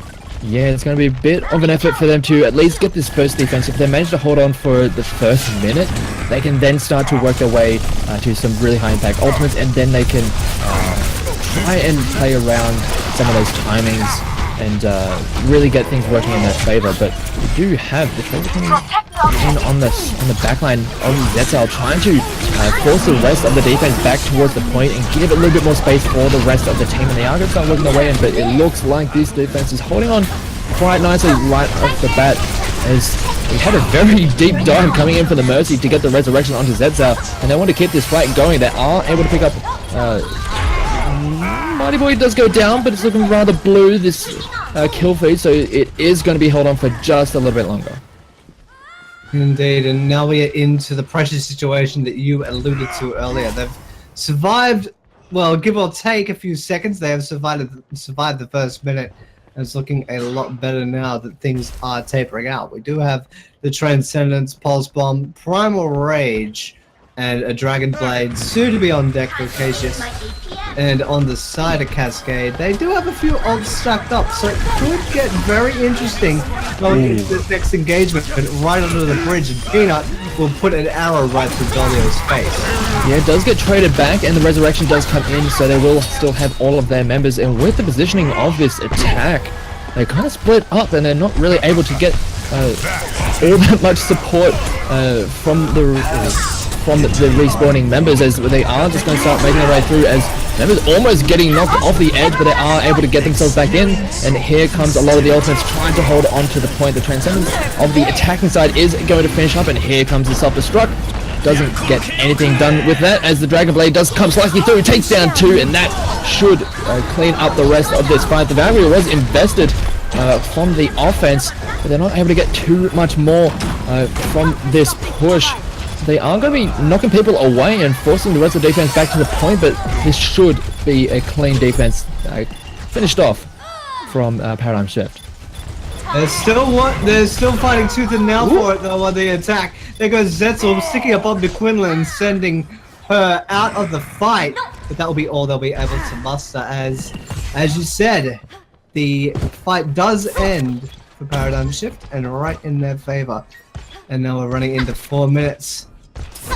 Yeah, it's going to be a bit of an effort for them to at least get this first defense. If they manage to hold on for the first minute, they can then start to work their way to some really high impact ultimates, and then they can try and play around some of those timings and really get things working in their favor. But we do have the Tracer coming in on the backline of Zetzel, trying to force the rest of the defense back towards the point and give a little bit more space for the rest of the team. And they are going to start working their way in, but it looks like this defense is holding on quite nicely right off the bat, as we had a very deep dive coming in for the Mercy to get the resurrection onto Zetzel, and they want to keep this fight going. They are able to pick up Mighty Boy does go down, but it's looking rather blue, this kill feed, so it is going to be held on for just a little bit longer. Indeed, and now we are into the pressure situation that you alluded to earlier. They've survived, well, give or take a few seconds, they have survived the first minute, and it's looking a lot better now that things are tapering out. We do have the Transcendence, Pulse Bomb, Primal Rage, and a Dragon Blade soon to be on deck for Cassius. And on the side of Cascade, they do have a few ults stacked up, so it could get very interesting going into this next engagement. And right under the bridge, and Peanut will put an arrow right through Dolio's face. Yeah, it does get traded back, and the resurrection does come in, so they will still have all of their members. And with the positioning of this attack, they kind of split up, and they're not really able to get all that much support from the respawning members, as they are just going to start making their way through, as members almost getting knocked off the edge, but they are able to get themselves back in. And here comes a lot of the ultimates trying to hold on to the point. The Transcendence of the attacking side is going to finish up, and here comes the self-destruct. Doesn't get anything done with that, as the Dragon Blade does come slicing through, takes down 2, and that should clean up the rest of this fight. The Valkyrie was invested from the offense, but they're not able to get too much more from this push. They are going to be knocking people away and forcing the rest of the defense back to the point, but this should be a clean defense finished off from Paradigm Shift. They're still fighting tooth and nail for it though on the attack. There goes Zetzel sticking up onto Quinlan, sending her out of the fight. But that will be all they'll be able to muster, as you said, the fight does end for Paradigm Shift and right in their favor. And now we're running into 4 minutes.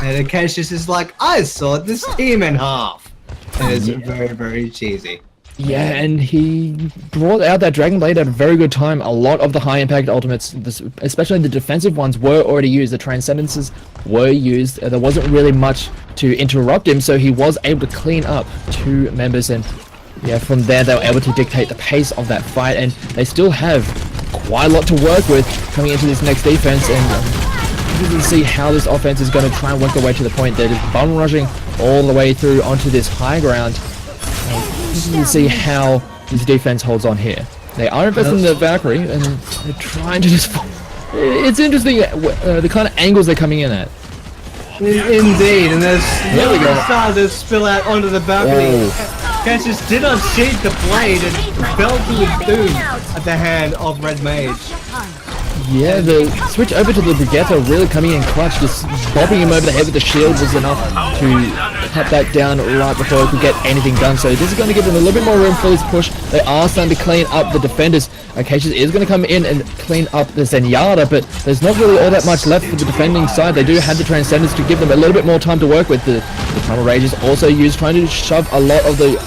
And Acacius is like, I saw this team in half. And it's very, very cheesy. Yeah, and he brought out that Dragon Blade at a very good time. A lot of the high impact ultimates, especially the defensive ones, were already used. The Transcendences were used. There wasn't really much to interrupt him, so he was able to clean up 2 members. And yeah, from there they were able to dictate the pace of that fight. And they still have quite a lot to work with coming into this next defense. And you can see how this offense is going to try and work their way to the point. They're just bum rushing all the way through onto this high ground. You can see how this defense holds on here. They are investing in the Valkyrie, and they're trying to just... It's interesting the kind of angles they're coming in at. Indeed, and there's starting to spill out onto the balcony. Cassius did unsheath the blade and fell to his doom at the hand of Red Mage. Yeah, the switch over to the Brigitte really coming in clutch, just bobbing him over the head with the shield was enough to cut that down right before he could get anything done. So this is going to give them a little bit more room for this push. They are starting to clean up the defenders. Cassius is going to come in and clean up the Zenyatta, but there's not really all that much left for the defending side. They do have the Transcendence to give them a little bit more time to work with. The Primal Rage is also used, trying to shove a lot of the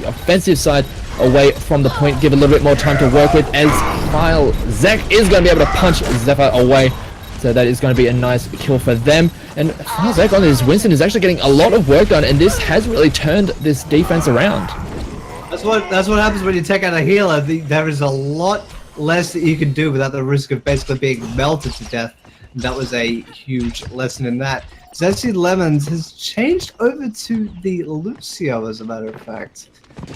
offensive side away from the point, give a little bit more time to work with, as File Zek is going to be able to punch Zephyr away. So that is going to be a nice kill for them. And File Zek on this Winston is actually getting a lot of work done, and this has really turned this defense around. That's what happens when you take out a healer. There is a lot less that you can do without the risk of basically being melted to death. And that was a huge lesson in that. Zesty Lemons has changed over to the Lucio, as a matter of fact.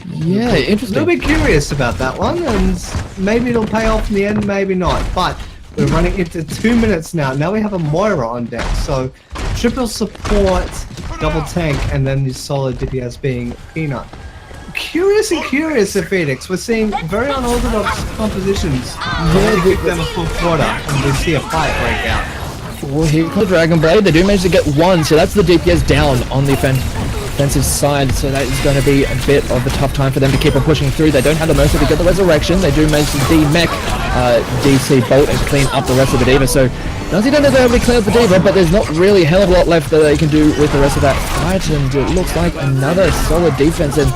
Yeah, interesting. A little bit curious about that one, and maybe it'll pay off in the end, maybe not. But we're running into 2 minutes now. Now we have a Moira on deck, so triple support, double tank, and then the solo DPS being Peanut. Curious of Phoenix. We're seeing very unorthodox compositions. Yeah, give them a full quarter, and we see a fight break out. Well, here comes the Dragon Blade. They do manage to get 1, so that's the DPS down on the defensive side, so that is going to be a bit of a tough time for them to keep on pushing through. They don't have the Mercy to get the Resurrection. They do manage to D-Mech DC Bolt and clean up the rest of the Diva, so Nazi don't necessarily clean up the Diva, but there's not really a hell of a lot left that they can do with the rest of that fight, and it looks like another solid defense, and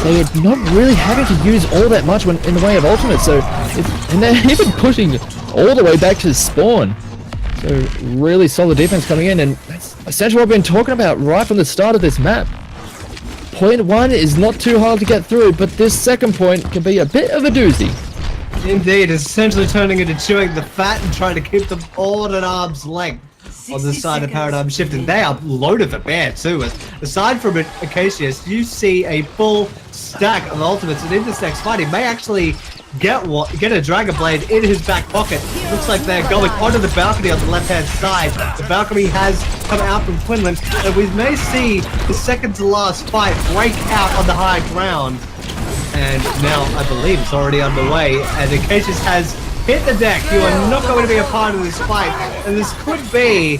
they're not really having to use all that much in the way of ultimate, so and they're even pushing all the way back to spawn. So really solid defense coming in, and that's essentially what we've been talking about right from the start of this map. Point 1 is not too hard to get through, but this second point can be a bit of a doozy. Indeed, it's essentially turning into chewing the fat and trying to keep them all at arm's length on the side of Paradigm Shift, and they are loaded for bear too. Aside from Acacius, you see a full stack of ultimates, and in this next fight, he may actually get a Dragon Blade in his back pocket. Looks like they're going onto the balcony on the left-hand side. The balcony has come out from Quinlan, and we may see the second to last fight break out on the high ground. And now I believe it's already underway, and Acacius has hit the deck. You are not going to be a part of this fight, and this could be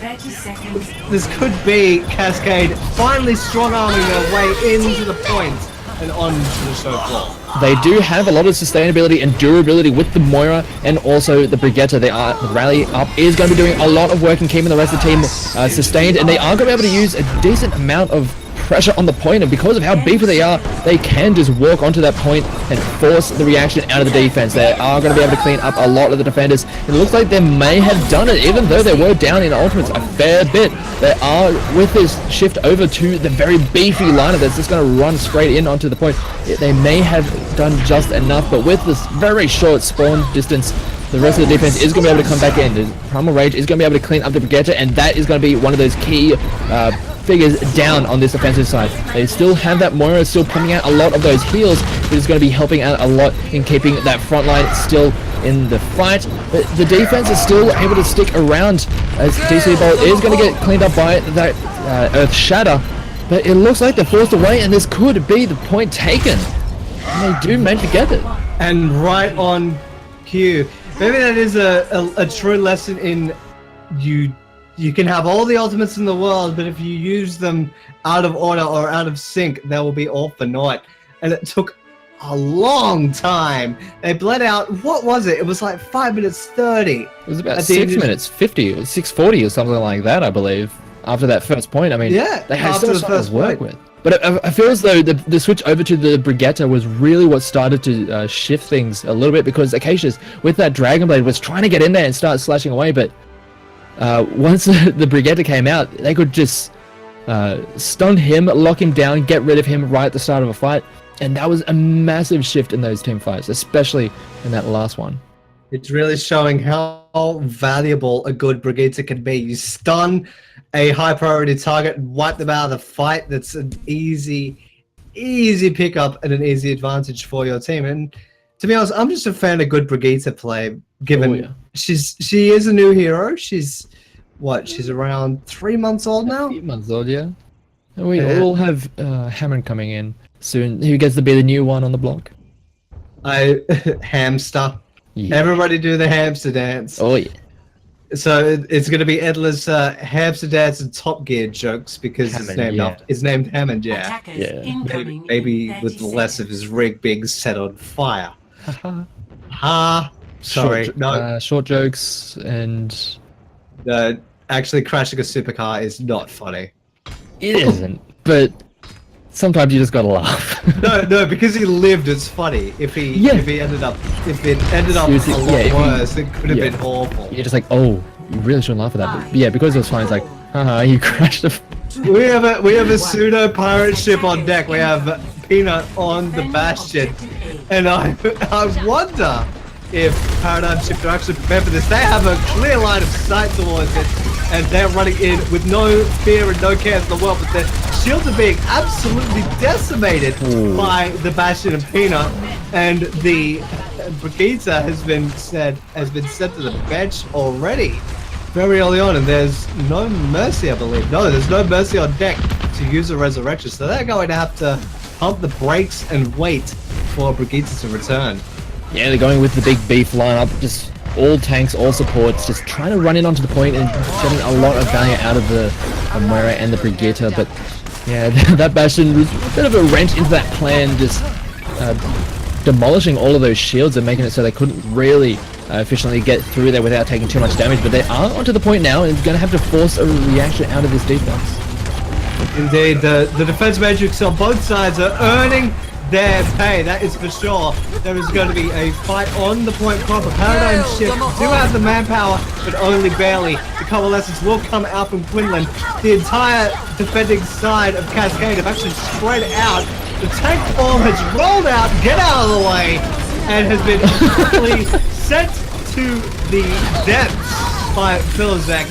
Cascade finally strong-arming their way into the point and onto the show floor. They do have a lot of sustainability and durability with the Moira and also the Brigitte. The rally up is going to be doing a lot of work in keeping the rest of the team sustained, and they are going to be able to use a decent amount of pressure on the point, and because of how beefy they are, they can just walk onto that point and force the reaction out of the defense. They are going to be able to clean up a lot of the defenders. It looks like they may have done it, even though they were down in ultimates a fair bit. They are, with this shift over to the very beefy lineup that's just going to run straight in onto the point, they may have done just enough, but with this very short spawn distance, the rest of the defense is going to be able to come back in. The Primal Rage is going to be able to clean up the Brigitte, and that is going to be one of those key figures down on this offensive side. They still have that Moira still pumping out a lot of those heals, but it's going to be helping out a lot in keeping that front line still in the fight. But the defense is still able to stick around as DC Bolt is going to get cleaned up by that Earth Shatter, but it looks like they're forced away, and this could be the point taken. And they do manage to get it. And right on cue. Maybe that is a true lesson in you can have all the ultimates in the world, but if you use them out of order or out of sync, they will be all for naught. And it took a long time. They bled out, what was it? It was like 5 minutes 30. It was about 6 minutes 50, or 6:40 or something like that, I believe, after that first point. I mean, yeah, they had so much to work with. But I feel as though the switch over to the Brigitte was really what started to shift things a little bit, because Acacius, with that Dragon Blade, was trying to get in there and start slashing away, but once the Brigitte came out, they could just stun him, lock him down, get rid of him right at the start of a fight, and that was a massive shift in those team fights, especially in that last one. It's really showing how valuable a good Brigitte can be. You stun a high priority target and wipe them out of the fight. That's an easy pickup and an easy advantage for your team. And to be honest, I'm just a fan of good Brigitte play, given she is a new hero. She's around 3 months old now? 3 months old, yeah. And we all have Hammond coming in soon. Who gets to be the new one on the block? Hamster. Yeah. Everybody do the hamster dance. Oh yeah. So it's going to be endless hamster dance and Top Gear jokes, because Hammond, it's named Hammond, yeah. Maybe with less of his rig being set on fire. Sorry, short jokes and actually crashing a supercar is not funny. It isn't, but sometimes you just gotta laugh. no, because he lived, it's funny. If it ended up a lot worse, it could have been awful. You're just like, oh, you really shouldn't laugh at that. But yeah, because it was fine, it's like, haha, you crashed the. We have a pseudo pirate ship on deck. We have Peanut on the Bastion, and I wonder if Paradigm Shift are actually prepared for this. They have a clear line of sight towards it, and they're running in with no fear and no cares in the world, but their shields are being absolutely decimated by the Bastion and Peanut, and the Brigitte has been sent to the bench already very early on, and there's no mercy, I believe. No, there's no mercy on deck to use a resurrection, so they're going to have to pump the brakes and wait for Brigitte to return. Yeah, they're going with the big beef lineup, just all tanks, all supports, just trying to run in onto the point and getting a lot of value out of the Moira and the Brigitte, but Yeah, that Bastion was a bit of a wrench into that plan, just demolishing all of those shields and making it so they couldn't really efficiently get through there without taking too much damage. But they are onto the point now and going to have to force a reaction out of this defense. Indeed, the defense matrix on both sides are earning their pay, that is for sure. There is going to be a fight on the point proper. Paradigm Shift do have the manpower, but only barely. The coalescence will come out from Quinlan. The entire defending side of Cascade have actually spread out. The tank form has rolled out, get out of the way, and has been quickly sent to the depths by Philzek.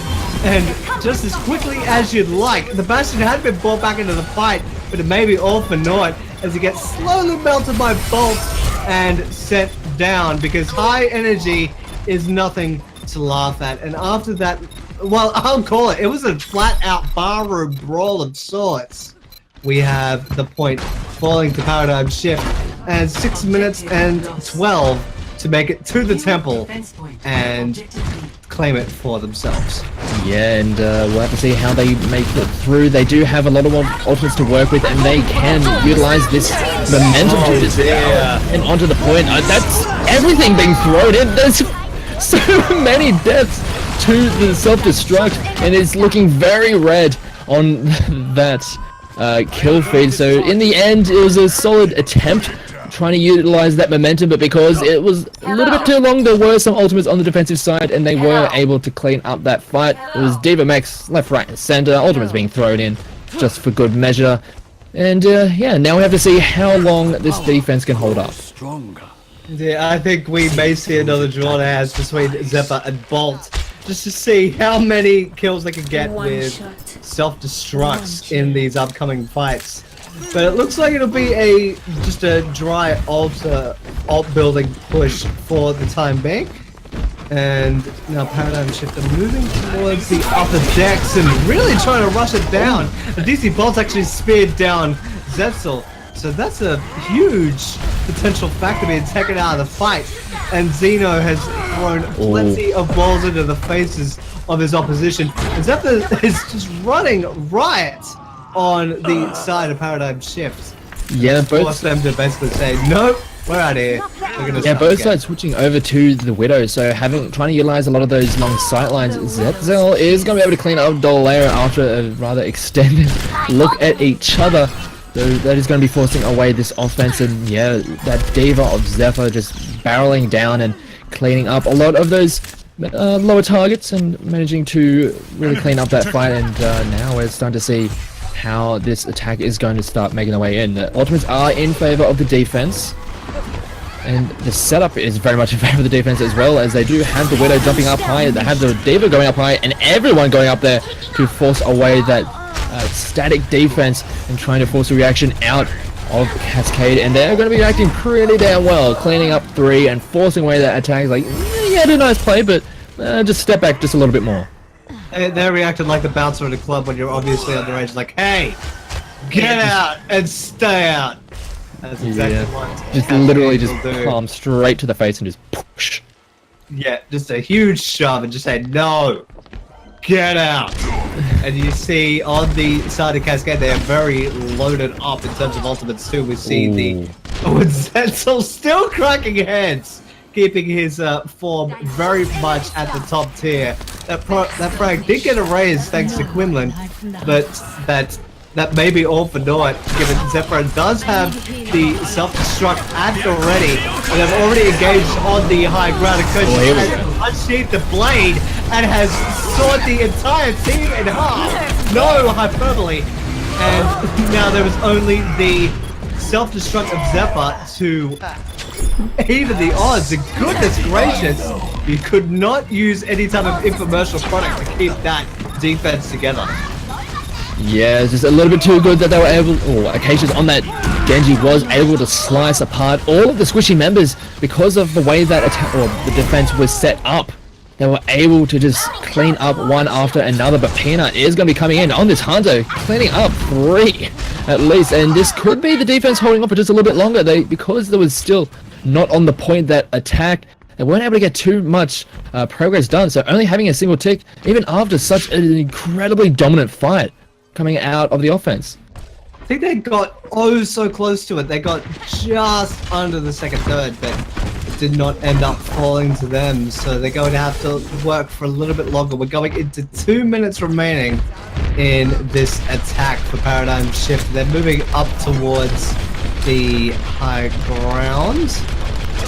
And just as quickly as you'd like, the Bastion had been brought back into the fight, but it may be all for naught as he gets slowly melted by bolts and sent down, because high energy is nothing to laugh at. And after that, well, I'll call it, it was a flat-out barroom brawl of sorts. We have the point falling to Paradigm Shift, and 6 minutes and 12 to make it to the temple and claim it for themselves. Yeah, and we'll have to see how they make it through. They do have a lot of ultimates to work with, and they can utilize this momentum to just and onto the point. That's everything being thrown in. There's so many deaths to the self-destruct, and it's looking very red on that kill feed. So in the end, it was a solid attempt trying to utilize that momentum, but because it was a little bit too long, there were some ultimates on the defensive side, and they were able to clean up that fight. It was Diva Mechs left, right, and center. Ultimates being thrown in just for good measure. And yeah, now we have to see how long this defense can hold up. Yeah, I think we may see another draw as between Zephyr and Bolt, just to see how many kills they can get with self-destructs in these upcoming fights. But it looks like it'll be just a dry alt building push for the time being. And now Paradigm Shift are moving towards the upper decks and really trying to rush it down. The DC Bolt's actually speared down Zetzel. So that's a huge potential factor being taken out of the fight. And Zeno has thrown plenty of balls into the faces of his opposition. And Zephyr is just running riot on the side of Paradigm Shift. Yeah, force them to basically say, nope, we're out of here. Yeah, both sides switching over to the Widow, so trying to utilize a lot of those long sight lines. Zetzel is going to be able to clean up Dolera after a rather extended look at each other. So that is going to be forcing away this offense, and yeah, that Diva of Zephyr just barreling down and cleaning up a lot of those lower targets and managing to really clean up that fight. And now we're starting to see how this attack is going to start making their way in. The ultimates are in favor of the defense, and the setup is very much in favor of the defense as well, as they do have the Widow jumping up high, they have the Diva going up high, and everyone going up there to force away that static defense and trying to force a reaction out of Cascade. And they're going to be acting pretty damn well, cleaning up 3 and forcing away that attack. Like, yeah, a nice play, but just step back just a little bit more. They're reacting like the bouncer at a club when you're obviously underage, like, hey, get out and stay out. That's exactly what just literally just palm straight to the face and just push. Yeah, just a huge shove and just say, no, get out. And you see on the side of Cascade, they are very loaded up in terms of ultimates too. We see the Zetzel still cracking heads, keeping his form very much at the top tier. That frag did get a raise thanks to Quinlan, but that may be all for naught, given Zephyr does have the self-destruct act already, and they've already engaged on the high ground. He has unsheathed the blade and has sawed the entire team in half. No hyperbole. And now there was only the self-destruct of Zephyr to even the odds. And goodness gracious, you could not use any type of infomercial product to keep that defense together. Yeah, it's just a little bit too good that they were able, or occasions on that Genji was able to slice apart all of the squishy members because of the way that the defense was set up. They were able to just clean up one after another, but Peanut is going to be coming in on this Hunter, cleaning up 3 at least, and this could be the defense holding on for just a little bit longer. Because there was still not on the point that attacked, they weren't able to get too much progress done, so only having a single tick, even after such an incredibly dominant fight coming out of the offense. I think they got so close to it. They got just under the second third, but it did not end up falling to them. So they're going to have to work for a little bit longer. We're going into 2 minutes remaining in this attack for Paradigm Shift. They're moving up towards the high ground,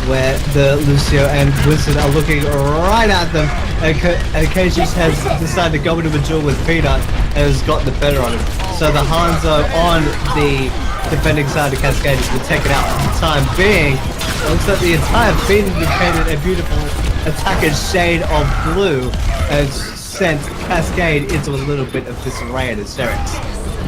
where the Lucio and Wizard are looking right at them. And Casey has decided to go into a duel with Peanut and has gotten the better on him. So the Hanzo on the defending side of Cascade has been taken out for the time being. It looks like the entire field indicated a beautiful attacker's shade of blue and sent Cascade into a little bit of disarray and hysterics.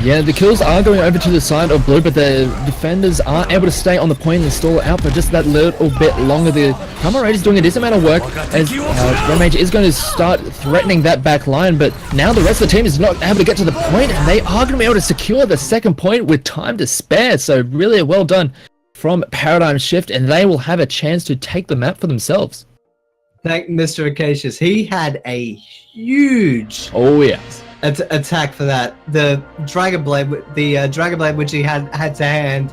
Yeah, the kills are going over to the side of blue, but the defenders are able to stay on the point and stall out for just that little bit longer. The Hammer Raid is doing a decent amount of work as Red Mage is going to start threatening that back line, but now the rest of the team is not able to get to the point, and they are going to be able to secure the second point with time to spare. So really well done from Paradigm Shift, and they will have a chance to take the map for themselves. Thank Mr. Acacius. He had a huge attack for that. The Dragon Blade, which he had to hand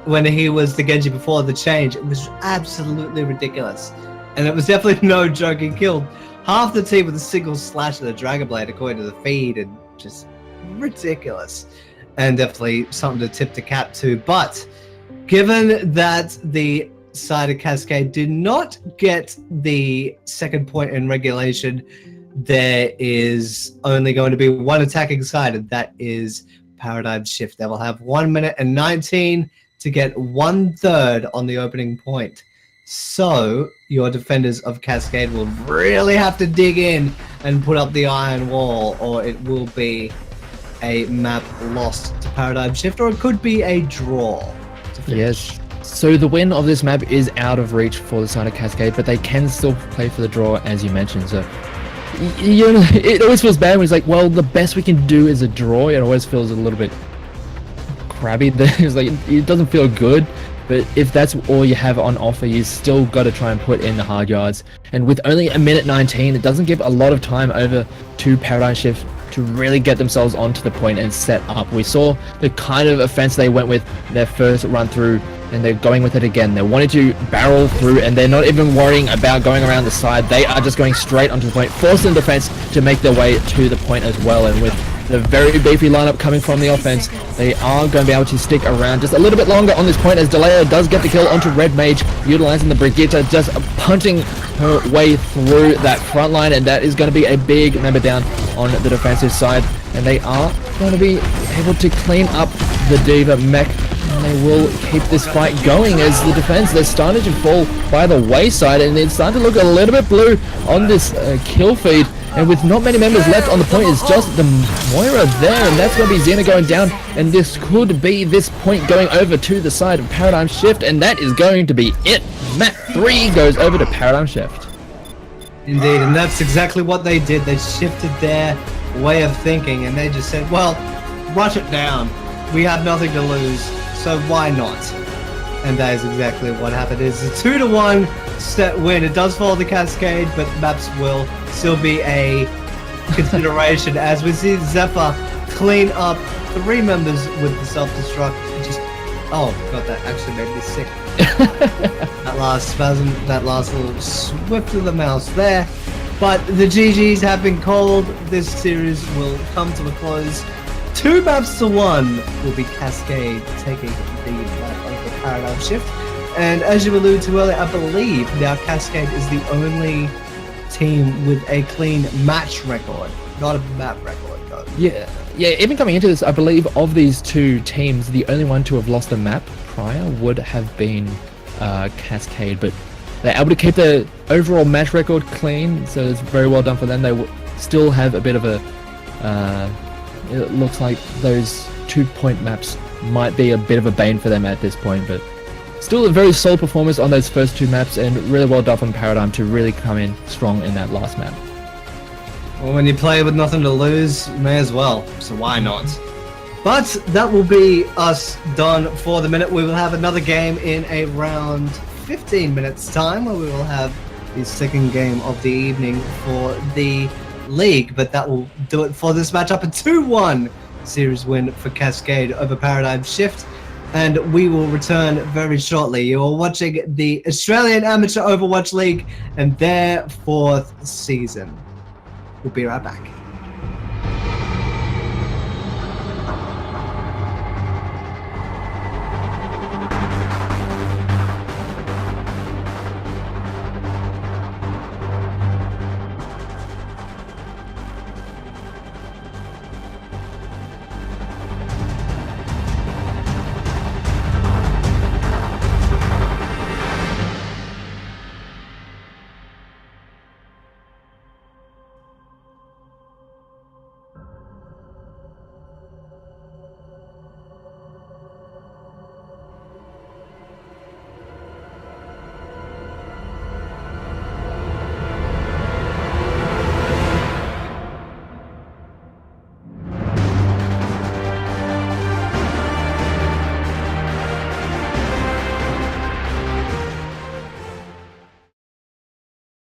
when he was the Genji before the change, it was absolutely ridiculous. And it was definitely no joke. He killed half the team with a single slash of the Dragon Blade according to the feed, and just ridiculous. And definitely something to tip the cap to. But given that the side of Cascade did not get the second point in regulation, there is only going to be one attacking side, and that is Paradigm Shift. They will have 1 minute and 19 to get 1/3 on the opening point. So your defenders of Cascade will really have to dig in and put up the iron wall, or it will be a map lost to Paradigm Shift, or it could be a draw. Yes. So the win of this map is out of reach for the side of Cascade, but they can still play for the draw, as you mentioned. So you know, it always feels bad when it's like, well, the best we can do is a draw. It always feels a little bit crabby. It's like, it doesn't feel good. But if that's all you have on offer, you still got to try and put in the hard yards. And with only 1 minute 19, it doesn't give a lot of time over to Paradigm Shift to really get themselves onto the point and set up. We saw the kind of offense they went with their first run through, and they're going with it again. They wanted to barrel through, and they're not even worrying about going around the side. They are just going straight onto the point, forcing the defense to make their way to the point as well. And with the very beefy lineup coming from the offense, they are going to be able to stick around just a little bit longer on this point, as Deleo does get the kill onto Red Mage, utilizing the Brigitte, just punching her way through that front line, and that is going to be a big member down on the defensive side. And they are going to be able to clean up the Diva mech, and they will keep this fight going as the defense, they're starting to fall by the wayside, and it's starting to look a little bit blue on this kill feed. And with not many members left on the point, it's just the Moira there, and that's going to be Xena going down, and this could be this point going over to the side of Paradigm Shift, and that is going to be it. Map 3 goes over to Paradigm Shift. Indeed, and that's exactly what they did. They shifted their way of thinking, and they just said, well, rush it down. We have nothing to lose, so why not? And that is exactly what happened. It's a 2-1 set win. It does follow the Cascade, but maps will still be a consideration as we see Zephyr clean up 3 members with the self-destruct. Just, oh god, that actually made me sick. That last spasm, that last little swift of the mouse there. But the GGs have been called. This series will come to a close. 2 maps to 1 will be Cascade taking the map of the Paradigm Shift. And as you alluded to earlier, I believe now Cascade is the only team with a clean match record, not a map record, though. Yeah, even coming into this, I believe of these 2 teams, the only one to have lost a map prior would have been Cascade, but they're able to keep the overall match record clean, so it's very well done for them. They still have a bit of a it looks like those 2-point maps might be a bit of a bane for them at this point, but still a very solid performance on those first 2 maps, and really well done from Paradigm to really come in strong in that last map. Well, when you play with nothing to lose, you may as well, so why not? But that will be us done for the minute. We will have another game in around 15 minutes time, where we will have the second game of the evening for the league, but that will do it for this matchup. A 2-1 series win for Cascade over Paradigm Shift. And we will return very shortly. You are watching the Australian Amateur Overwatch League and their 4th season. We'll be right back.